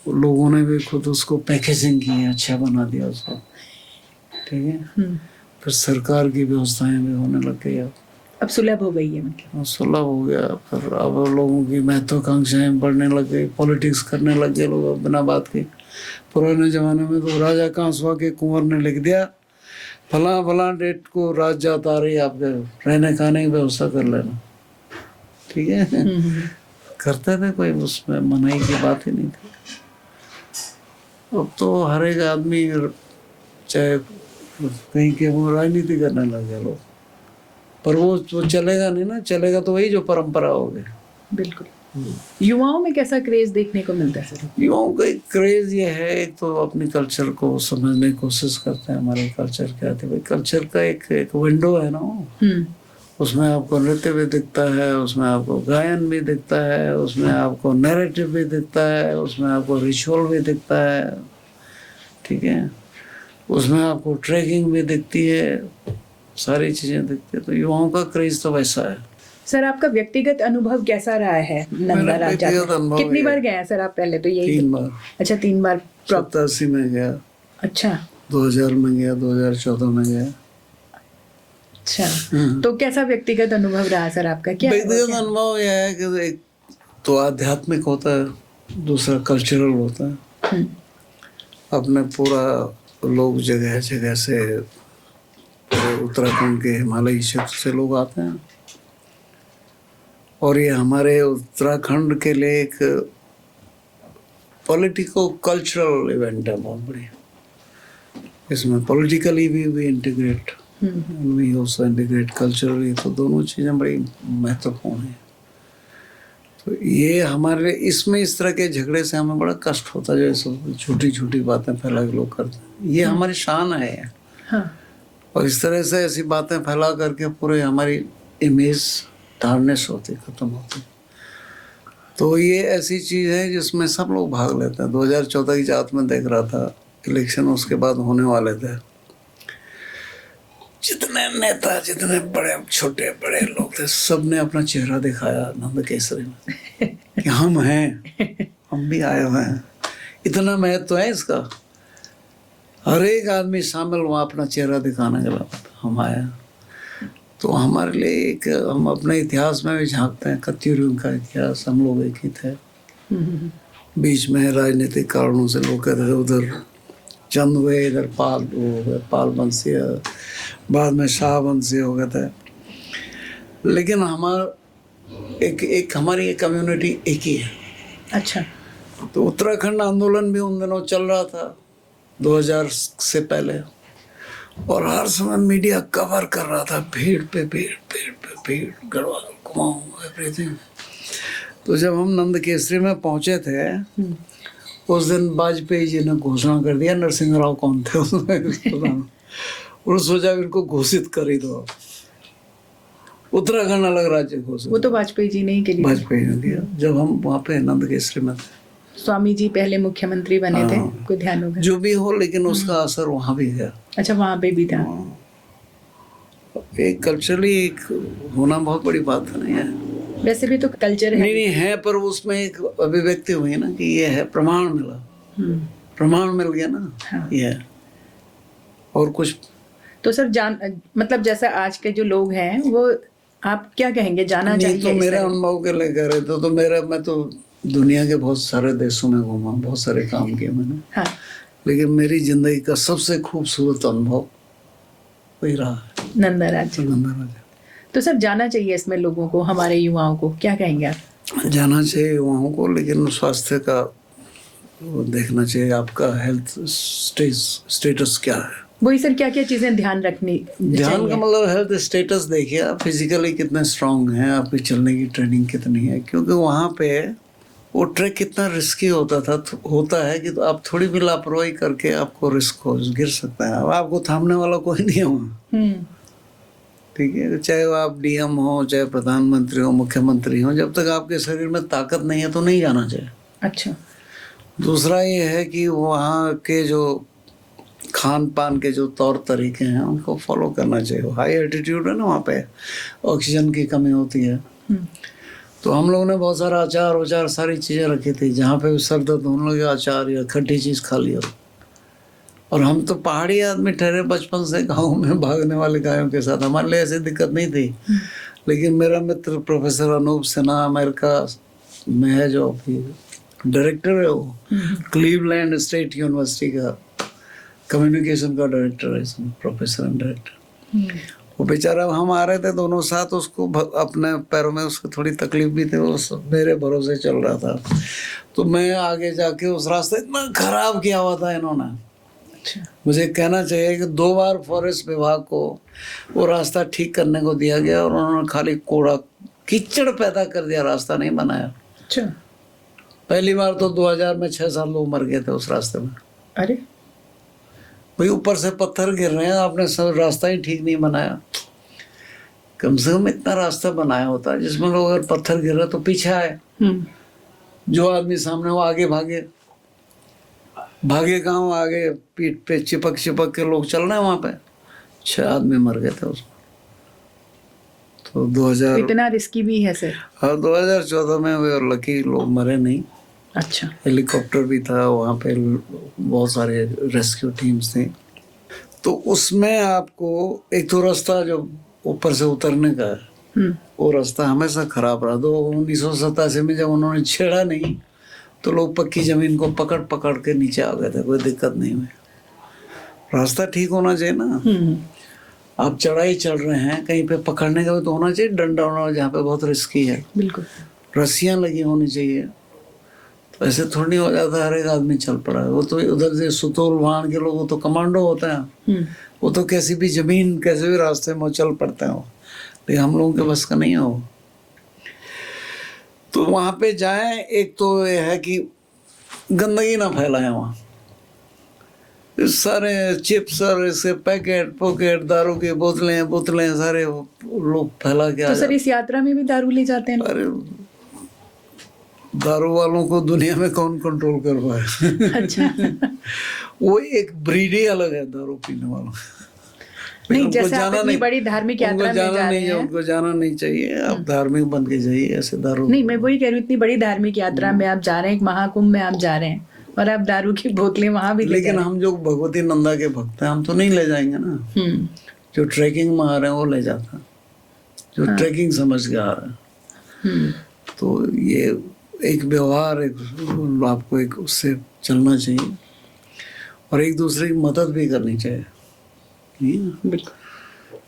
लोगों ने भी खुद उसको पैकेजिंग की, अच्छा बना दिया उसको, ठीक है, फिर सरकार की व्यवस्थाएं भी होने लग गई, अब सुलभ हो गई है, मतलब सुलभ हो गया, फिर अब लोगों की महत्वाकांक्षाएं बढ़ने लग गई, पॉलिटिक्स करने लग गए लोग बिना बात के। पुराने जमाने में तो राजा कांसवा के कुंवर ने लिख दिया फला फला डेट को राजजात आ रही है, आपके रहने खाने की व्यवस्था कर लेना, ठीक है, करते थे, कोई उसमें मनाही की बात ही नहीं थी। अब तो हर एक आदमी चाहे कहीं के वो राजनीति करने लगे लोग, पर वो चलेगा नहीं ना, चलेगा तो वही जो परंपरा होगी। बिल्कुल। युवाओं में कैसा क्रेज देखने को मिलता है सर? युवाओं का एक क्रेज ये है, एक तो अपनी कल्चर को समझने की कोशिश करते हैं, हमारे कल्चर क्या थे भाई, कल्चर का एक विंडो है ना, उसमें आपको नृत्य भी दिखता है, उसमें आपको गायन भी दिखता है, उसमें आपको नैरेटिव भी दिखता है, उसमें आपको रिचुअल भी दिखता है, ठीक है, उसमें आपको ट्रैकिंग भी दिखती है, सारी चीजें दिखती है। तो युवाओं का क्रेज तो वैसा है। सर आपका व्यक्तिगत अनुभव कैसा रहा है नंदा राजजात में? कितनी बार गए हैं सर आप? पहले तो यही 3 बार। अच्छा 3 बार। 87 में गया, अच्छा 2000 में गया, 2014 में गया। अच्छा, तो कैसा व्यक्तिगत अनुभव रहा सर आपका? क्या व्यक्तिगत अनुभव यह है कि एक तो आध्यात्मिक होता है, दूसरा कल्चरल होता है। अपने पूरा लोग जगह जगह से, उत्तराखंड के हिमालयी क्षेत्र से लोग आते हैं, और ये हमारे उत्तराखंड के लिए एक पॉलिटिको कल्चरल इवेंट है बहुत बढ़िया। इसमें पॉलिटिकली भी integrate, we also integrate culturally, तो दोनों चीज़ें बड़ी महत्वपूर्ण हैं। तो ये हमारे इसमें इस तरह के झगड़े से हमें बड़ा कष्ट होता है, जैसे छोटी छोटी बातें फैला के लोग करते हैं, ये हमारी शान है। हाँ। और इस तरह से ऐसी बातें फैला करके पूरे हमारी इमेज टार्निश होती, खत्म होती। तो ये ऐसी चीज़ है जिसमें सब लोग भाग लेते हैं। 2014 की जात में देख रहा था, इलेक्शन उसके बाद होने वाले थे, जितने नेता, जितने बड़े छोटे बड़े लोग थे, सब ने अपना चेहरा दिखाया नंद केसरी में कि हम हैं, हम भी आए हुए हैं। इतना महत्व है इसका, हर एक आदमी शामिल हुआ अपना चेहरा दिखाने के बाद, हम आए। तो हमारे लिए एक, हम अपने इतिहास में भी झांकते हैं, कत्यूरियों का इतिहास, हम लोग एक ही थे। बीच में राजनीतिक कारणों से लोग कहते थे उधर चंद हुए, इधर पाल हो गए, पाल वंशी, बाद में शाह वंशी हो गए थे। लेकिन हमारा एक हमारी कम्युनिटी एक ही है। अच्छा। तो उत्तराखंड आंदोलन भी उन दिनों चल रहा था 2000 से पहले, और हर समय मीडिया कवर कर रहा था, भीड़ पे भीड़, भीड़ पे भीड़, गढ़वाल, कुमाऊं, एवरीथिंग। तो जब हम नंद केसरी में पहुंचे थे, उस दिन वाजपेयी जी ने घोषणा कर दिया, नरसिंह राव कौन थे उसमें, उन्होंने सोचा इनको घोषित कर ही दो, उत्तराखंड अलग राज्य घोषित। वो तो वाजपेयी जी ने ही के लिए, वाजपेयी ने दिया जब हम वहाँ पे नंद केसरी में थे। स्वामी जी पहले मुख्यमंत्री बने थे, हाँ। कोई ध्यान होगा? जो भी हो, लेकिन उसका असर वहाँ भी गया। अच्छा, वहाँ पे भी था। एक कल्चरली एक होना बहुत बड़ी बात है ना यार। वैसे भी तो कल्चर है। नहीं नहीं है, पर उसमें एक अभिव्यक्ति हुई ना कि ये है, प्रमाण मिला, हम्म, प्रमाण मिल गया ना। हाँ। ये है। और कुछ तो सर मतलब जैसा आज के जो लोग हैं वो आप क्या कहेंगे, जाना नहीं, चाहिए तो इस मेरा तरह? अनुभव के लेकर है तो मैं तो दुनिया के बहुत सारे देशों में घूमा, बहुत सारे काम किए मैंने, हाँ। लेकिन मेरी जिंदगी का सबसे खूबसूरत अनुभव वही रहा है, नंदराज। नंदा राजा। तो सर जाना चाहिए इसमें लोगों को, हमारे युवाओं को, क्या कहेंगे आप? जाना चाहिए युवाओं को, लेकिन स्वास्थ्य का वो देखना चाहिए, आपका हेल्थ स्टेटस क्या है। वही सर, क्या क्या चीजें ध्यान रखनी ध्यान का चाहिए? मतलब हेल्थ स्टेटस देखिए, आप फिजिकली कितने स्ट्रांग हैं, आपकी चलने की ट्रेनिंग कितनी है, क्योंकि वहाँ पे वो ट्रैक कितना रिस्की होता है कि तो आप थोड़ी भी लापरवाही करके आपको रिस्क हो, गिर सकता है। अब आपको थामने वाला कोई नहीं है वहाँ, हम्म, ठीक है, चाहे वो आप डीएम हो, चाहे प्रधानमंत्री हो, मुख्यमंत्री हो, जब तक आपके शरीर में ताकत नहीं है तो नहीं जाना चाहिए। अच्छा। दूसरा ये है कि वहाँ के जो खान पान के जो तौर तरीके हैं उनको फॉलो करना चाहिए। हाई एल्टीट्यूड है ना, वहाँ पे ऑक्सीजन की कमी होती है, हम्म, तो हम लोगों ने बहुत सारा अचार सारी चीज़ें रखी थी, जहाँ पे भी सर दर्द होने लगे अचार या खट्टी चीज़ खा लिया। और हम तो पहाड़ी आदमी ठहरे, बचपन से गाँव में भागने वाले गायों के साथ, हमारे लिए ऐसी दिक्कत नहीं थी। लेकिन मेरा मित्र प्रोफेसर अनूप सिन्हा अमेरिका में है, जो डायरेक्टर है, वो क्लीवलैंड स्टेट यूनिवर्सिटी का कम्युनिकेशन का डायरेक्टर है, प्रोफेसर एंड डायरेक्टर। वो बेचारा, हम आ रहे थे दोनों साथ, उसको अपने पैरों में उसको थोड़ी तकलीफ भी थी, वो मेरे भरोसे चल रहा था। तो मैं आगे जाके उस रास्ते इतना खराब किया हुआ था इन्होंने, अच्छा। मुझे कहना चाहिए कि 2 बार फॉरेस्ट विभाग को वो रास्ता ठीक करने को दिया गया और उन्होंने खाली कोड़ा कीचड़ पैदा कर दिया, रास्ता नहीं बनाया। अच्छा। पहली बार तो 2000 में 6-7 लोग मर गए थे उस रास्ते में। अरे भाई ऊपर से पत्थर गिर रहे हैं, आपने सब रास्ता ही ठीक नहीं बनाया। कम से कम इतना रास्ता बनाया होता है जिसमें लोग अगर पत्थर गिर रहे तो पीछे आए, जो आदमी सामने वो आगे भागे कहाँ, आगे पीठ पे चिपक के लोग चल रहे हैं वहाँ पे। 6 आदमी मर गए थे उसमें। तो 2000 इतना रिस्की भी है सर? हाँ, 2014 में वे लकी लोग मरे नहीं। अच्छा। हेलीकॉप्टर भी था वहाँ पे, बहुत सारे रेस्क्यू टीम्स थी। तो उसमें आपको एक तो रास्ता जो ऊपर से उतरने का है, वो रास्ता हमेशा खराब रहा। 1987 में जब उन्होंने छेड़ा नहीं तो लोग पक्की जमीन को पकड़ के नीचे आ गए थे, कोई दिक्कत नहीं हुई। रास्ता ठीक होना चाहिए ना। आप चढ़ाई चढ़ रहे हैं, कहीं पे पकड़ने का भी तो होना चाहिए, डंडा होना, जहाँ पे बहुत रिस्की है, बिल्कुल। रस्सियाँ लगी होनी चाहिए। तो ऐसे थोड़ी नहीं हो जाता हर एक आदमी चल पड़ा है। वो तो उधर से सुतोल वहां के लोग, वो तो कमांडो होते हैं, वो तो कैसी भी जमीन, कैसे भी रास्ते में चल पड़ते हैं, लेकिन हम लोगों के बस का नहीं है वो। तो वहाँ पे जाएं, एक तो ये है कि गंदगी ना फैलाएं वहाँ, सारे चिप्स और इसके पैकेट दारू की बोतलें सारे लोग फैला के तो सर इस यात्रा में भी दारू ले जाते हैं? अरे दारू वालों को दुनिया में कौन कंट्रोल कर पाए। अच्छा। वो एक ब्रीड ही अलग है दारू पीने वालों। नहीं, जैसे आप इतनी बड़ी धार्मिक यात्रा में जा रहे हैं, उनको जाना नहीं चाहिए। आप धार्मिक बन के जाइए, ऐसे दारू नहीं, मैं वही कह रही हूँ, इतनी बड़ी धार्मिक यात्रा में आप जा रहे हैं, एक महाकुंभ में आप जा रहे हैं और आप दारू की बोतलें वहां भी ले लेकिन जा रहे हम जो भगवती नंदा के भक्त हैं, हम तो नहीं ले जाएंगे ना। हैं। जो ट्रैकिंग में आ रहे हैं वो ले जाता है, जो ट्रैकिंग समझ के आ रहे हैं। तो ये एक व्यवहार, एक आपको एक उससे चलना चाहिए और एक दूसरे की मदद भी करनी चाहिए। बिल्कुल।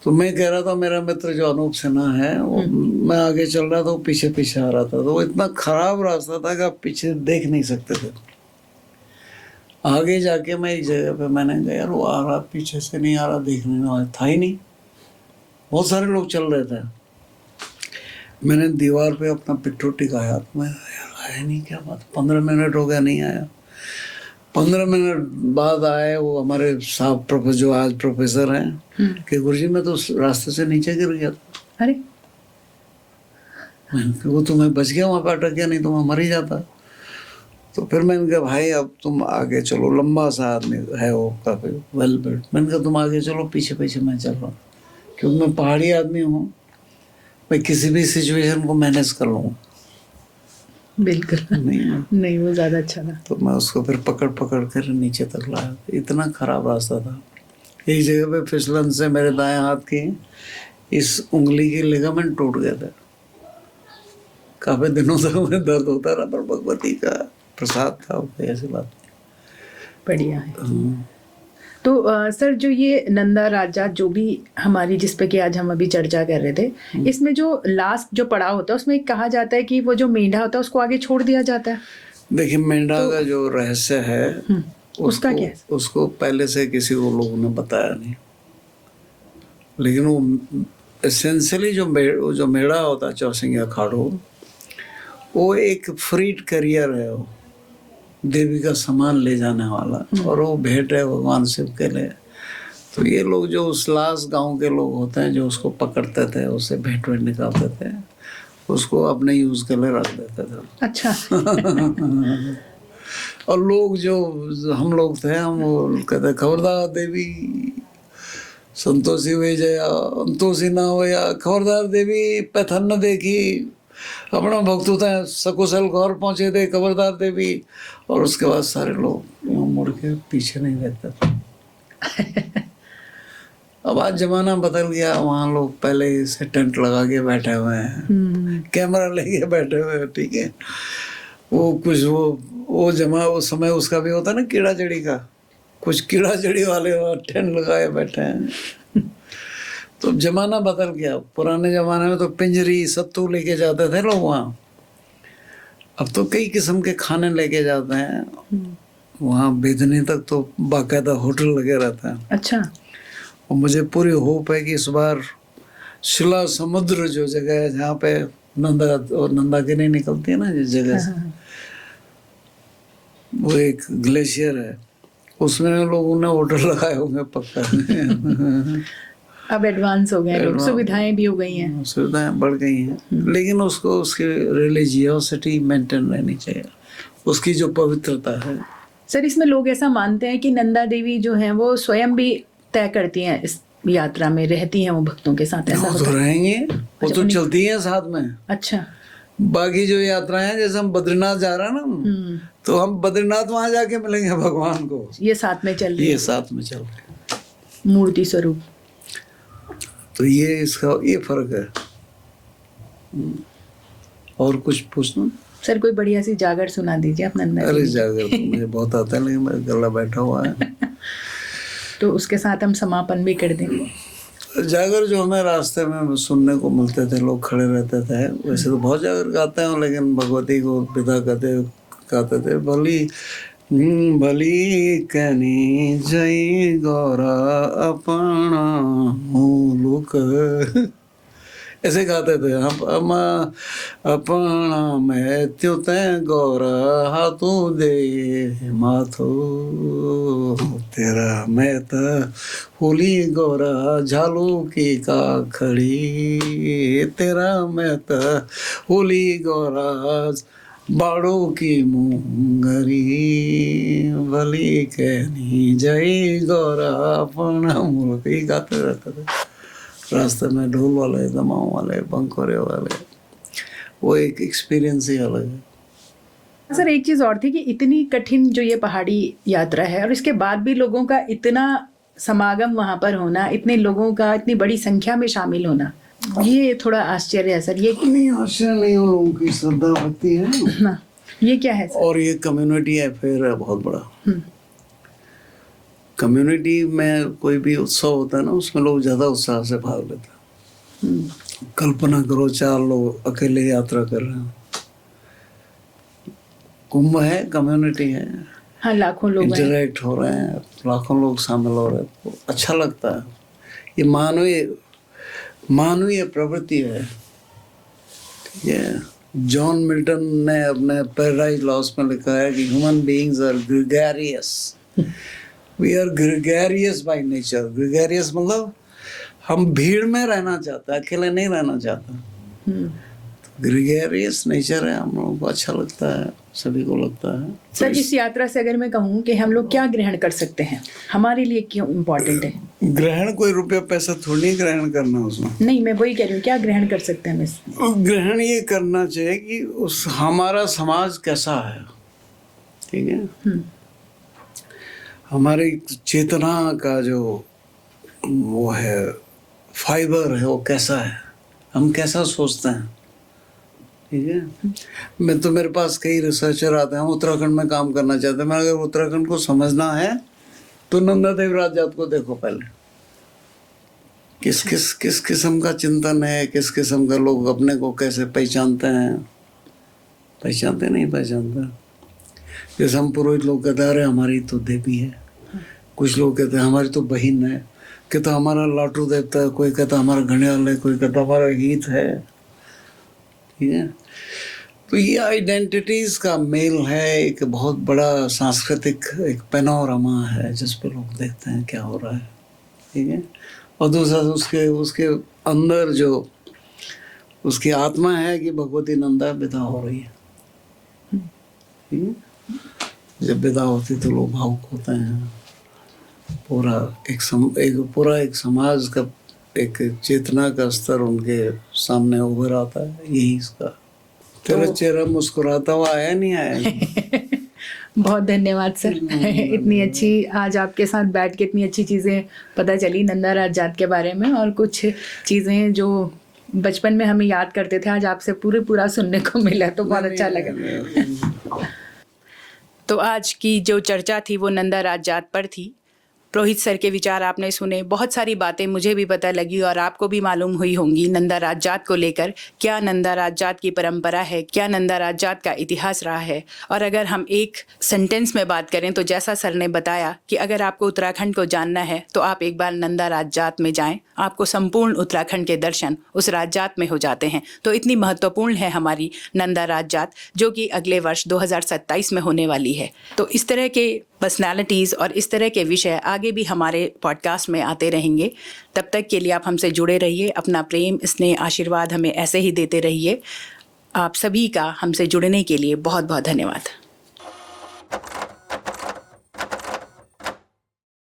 तो मैं कह रहा था, मेरा मित्र जो अनूप सिन्हा है, वो मैं आगे चल रहा था, वो पीछे आ रहा था। तो वो इतना खराब रास्ता था कि आप पीछे देख नहीं सकते थे। आगे जाके मैं एक जगह पे मैंने कहा, यार वो आ रहा, पीछे से नहीं आ रहा, देखने में था ही नहीं, बहुत सारे लोग चल रहे थे। मैंने दीवार पे अपना पिट्ठू टिकाया, तो मैं यार आया नहीं, क्या बात, 15 मिनट हो गया नहीं आया। 15 मिनट बाद आए वो हमारे साहब प्रोफेसर, जो आज प्रोफेसर हैं, कि गुरुजी मैं तो रास्ते से नीचे गिर गया था। अरे वो तो मैं बच गया, वहाँ पे अटक गया, नहीं तो मैं मर ही जाता। तो फिर मैंने कहा भाई अब तुम आगे चलो, लंबा सा आदमी है वो काफी वेल बिल्ड। मैंने कहा तुम आगे चलो, पीछे पीछे मैं चल रहा हूँ, क्योंकि मैं पहाड़ी आदमी हूँ, मैं किसी भी सिचुएशन को मैनेज कर लूँगा। बिल्कुल नहीं, वो ज़्यादा अच्छा था। तो मैं उसको फिर पकड़ पकड़ कर नीचे तक लाया। इतना खराब रास्ता था, एक जगह पे फिसलन से मेरे दाएं हाथ की इस उंगली की लिगामेंट टूट गया था। काफी दिनों तक मुझे दर्द होता रहा, पर भगवती का प्रसाद था, कोई ऐसी बात बढ़िया है। नहीं। तो सर, जो ये नंदा राजा जो भी हमारी जिस पे कि आज हम अभी चर्चा कर रहे थे, इसमें जो लास्ट जो पड़ाव होता है उसमें कहा जाता है कि वो जो मेंढा होता है उसको आगे छोड़ दिया जाता है। देखिए मेंढा का जो रहस्य है उसका क्या है? उसको पहले से किसी को लोगों ने बताया नहीं, लेकिन वो एसेंशियली जो मेढ़ा होता है चौसिंगा खाड़ो, वो एक फ्रीड करियर है, वो देवी का सामान ले जाने वाला, और वो भेंट है भगवान शिव के लिए। तो ये लोग जो उस लास्ट गांव के लोग होते हैं जो उसको पकड़ते थे, उससे भेंट वेंट निकालते थे, उसको अपने यूज के लिए रख देते थे। अच्छा। और लोग जो हम लोग थे, हम वो कहते खबरदार देवी संतोषी हुई जया अंतोषी ना हो, या खबरदार देवी पैथन न देखी अपना भक्त होता है सकुशल घर पहुंचे थे, खबरदार देवी। और उसके बाद सारे लोग यूं मुड़ के पीछे नहीं देखते थे। अब आज जमाना बदल गया, वहाँ लोग पहले से टेंट लगा के बैठे हुए हैं, कैमरा लेके बैठे हुए हैं, ठीक है। वो कुछ वो समय उसका भी होता है ना, कीड़ा जड़ी का, कुछ कीड़ा जड़ी वाले टेंट लगाए बैठे हैं। तो जमाना बदल गया। पुराने जमाने में तो पिंजरी सत्तू लेके जाते थे लोग वहाँ, अब तो कई किस्म के खाने लेके जाते हैं वहाँ। बेदनी तक तो बाकायदा होटल लगे रहता है। अच्छा। और मुझे पूरी होप है कि इस बार शिला समुद्र जो जगह है जहाँ पे नंदा और नंदागिरी निकलती है ना, जिस जगह से, वो एक ग्लेशियर है, उसमें लोगों ने होटल लगाए होंगे पक्का। अब एडवांस हो गए लोग, सुविधाएं भी हो गई हैं। सुविधाएं बढ़ गई हैं, लेकिन उसको उसकी रिलीजियोसिटी मेंटेन रहनी चाहिए, उसकी जो पवित्रता है। सर, इसमें लोग ऐसा मानते हैं कि नंदा देवी जो हैं वो स्वयं भी तय करती हैं, इस यात्रा में रहती हैं वो भक्तों के साथ, ऐसा वो होता तो है? रहेंगे, वो तो चलती हैं साथ में। अच्छा। बाकी जो यात्राएं, जैसे हम बद्रीनाथ जा रहे हैं ना, तो हम बद्रीनाथ वहां जाके मिलेंगे भगवान को, ये साथ में चल रही ये है, साथ में चल रहे हैं, मूर्ति स्वरूप। तो ये इसका ये फर्क है। और कुछ पूछना? सर, कोई बढ़िया सी जागर सुना दीजिए आप नंदा अरे देवी। जागर तो मुझे बहुत आता है, लेकिन मेरा गला बैठा हुआ है। तो उसके साथ हम समापन भी कर देंगे। जागर जो हमें रास्ते में सुनने को मिलते थे, लोग खड़े रहते थे, वैसे तो बहुत जागर गाते हैं, लेकिन भगवती को विदा गाते थे। भली कनी जई गौरा अपना मुलुक, ऐसे गाते थे हम। अपना मैं त्योते गौरा हाथों दे माथो, तेरा मैं त होली गौरा झालू की का खड़ी, तेरा मैं त होली गौरा बाड़ो की मुंगरी, भली कहनी जय गौरा अपना मुल्क, ही गाते रहते थे रास्ते में। ढोल वाले, दमाओं वाले, बंकोरे वाले, वो एक एक्सपीरियंस ही अलग है। सर, एक चीज़ और थी कि इतनी कठिन जो ये पहाड़ी यात्रा है और इसके बाद भी लोगों का इतना समागम वहाँ पर होना, इतने लोगों का इतनी बड़ी संख्या में शामिल होना, ये थोड़ा आश्चर्य है सर। ये नहीं आश्चर्य नहीं, वो लोगों की श्रद्धा भक्ति है ना, ये क्या है सर? और ये कम्युनिटी अफेयर है बहुत बड़ा। कम्युनिटी में कोई भी उत्सव होता है ना, उसमें लोग ज़्यादा उत्साह से भाग लेते हैं। कल्पना करो 4 लोग अकेले यात्रा कर रहे हैं, कुंभ है, कम्युनिटी है, हाँ, लाखों लोग हैं। इंटरेक्ट हो रहे हैं, लाखों लोग शामिल हो रहे हैं, तो अच्छा लगता है। ये मानवीय प्रवृत्ति है। ठीक है, जॉन मिल्टन ने अपने पैराडाइज लॉस्ट में लिखा है कि human beings are gregarious, we are gregarious by nature. Gregarious मतलब हम भीड़ में रहना चाहते हैं, अकेले नहीं रहना चाहते। ग्रेगरियस नेचर है, हम लोगों को अच्छा लगता है, सभी को लगता है। सर, इस यात्रा से अगर मैं कहूँ कि हम लोग क्या ग्रहण कर सकते हैं, हमारे लिए क्यों इम्पोर्टेंट है? ग्रहण कोई रुपया पैसा थोड़ी ग्रहण करना उसमें। नहीं, मैं वही कह रही हूँ, क्या ग्रहण कर सकते हैं हम इसमें? ग्रहण ये करना चाहिए कि उस हमारा समाज कैसा है, ठीक है, हमारी चेतना का जो वो है फाइबर है वो कैसा है, हम कैसा सोचते हैं, ठीक है। मैं तो मेरे पास कई रिसर्चर आते हैं, हम उत्तराखंड में काम करना चाहते हैं। मैं अगर उत्तराखंड को समझना है तो नंदा देवराज जात को देखो पहले, किस किस्म का चिंतन है, किस किस्म का लोग अपने को कैसे पहचानते हैं, पहचानते नहीं पहचानते। जैसे हम पुरोहित लोग कहते हैं अरे हमारी तो देवी है, कुछ लोग कहते हैं हमारी तो बहन है, कहता हमारा लाटू देवता है, कोई कहता हमारा घड़ियाल है, कोई कहता हमारा गीत है, ठीक है। तो ये आइडेंटिटीज का मेल है, एक बहुत बड़ा सांस्कृतिक एक पैनोरामा है जिस पे लोग देखते हैं क्या हो रहा है, ठीक है। और दूसरा उसके अंदर जो उसकी आत्मा है कि भगवती नंदा विदा हो रही है, ठीक है। जब विदा होती तो लोग भावुक होते हैं, पूरा एक समाज का एक चेतना का स्तर उनके सामने उभर आता है। यही इसका तेरा चेहरा मुस्कुराता हुआ आया नहीं आया। बहुत धन्यवाद सर, इतनी अच्छी आज आपके साथ बैठ के इतनी अच्छी चीज़ें पता चली नंदा राज जात के बारे में, और कुछ चीज़ें जो बचपन में हमें याद करते थे आज आपसे पूरा सुनने को मिला, तो बहुत अच्छा लगा। तो आज की जो चर्चा थी वो नंदा राज जात पर थी। रोहित सर के विचार आपने सुने, बहुत सारी बातें मुझे भी पता लगी और आपको भी मालूम हुई होंगी नंदा राज जात को लेकर। क्या नंदा राज जात की परंपरा है, क्या नंदा राज जात का इतिहास रहा है। और अगर हम एक सेंटेंस में बात करें तो जैसा सर ने बताया कि अगर आपको उत्तराखंड को जानना है तो आप एक बार नंदा राज जात में जाएं, आपको संपूर्ण उत्तराखंड के दर्शन उस राज जात में हो जाते हैं। तो इतनी महत्वपूर्ण है हमारी नंदा राज जात, जो कि अगले वर्ष 2027 में होने वाली है। तो इस तरह के पर्सनालिटीज़ और इस तरह के विषय आगे भी हमारे पॉडकास्ट में आते रहेंगे। तब तक के लिए आप हमसे जुड़े रहिए, अपना प्रेम, स्नेह, आशीर्वाद हमें ऐसे ही देते रहिए। आप सभी का हमसे जुड़ने के लिए बहुत बहुत धन्यवाद।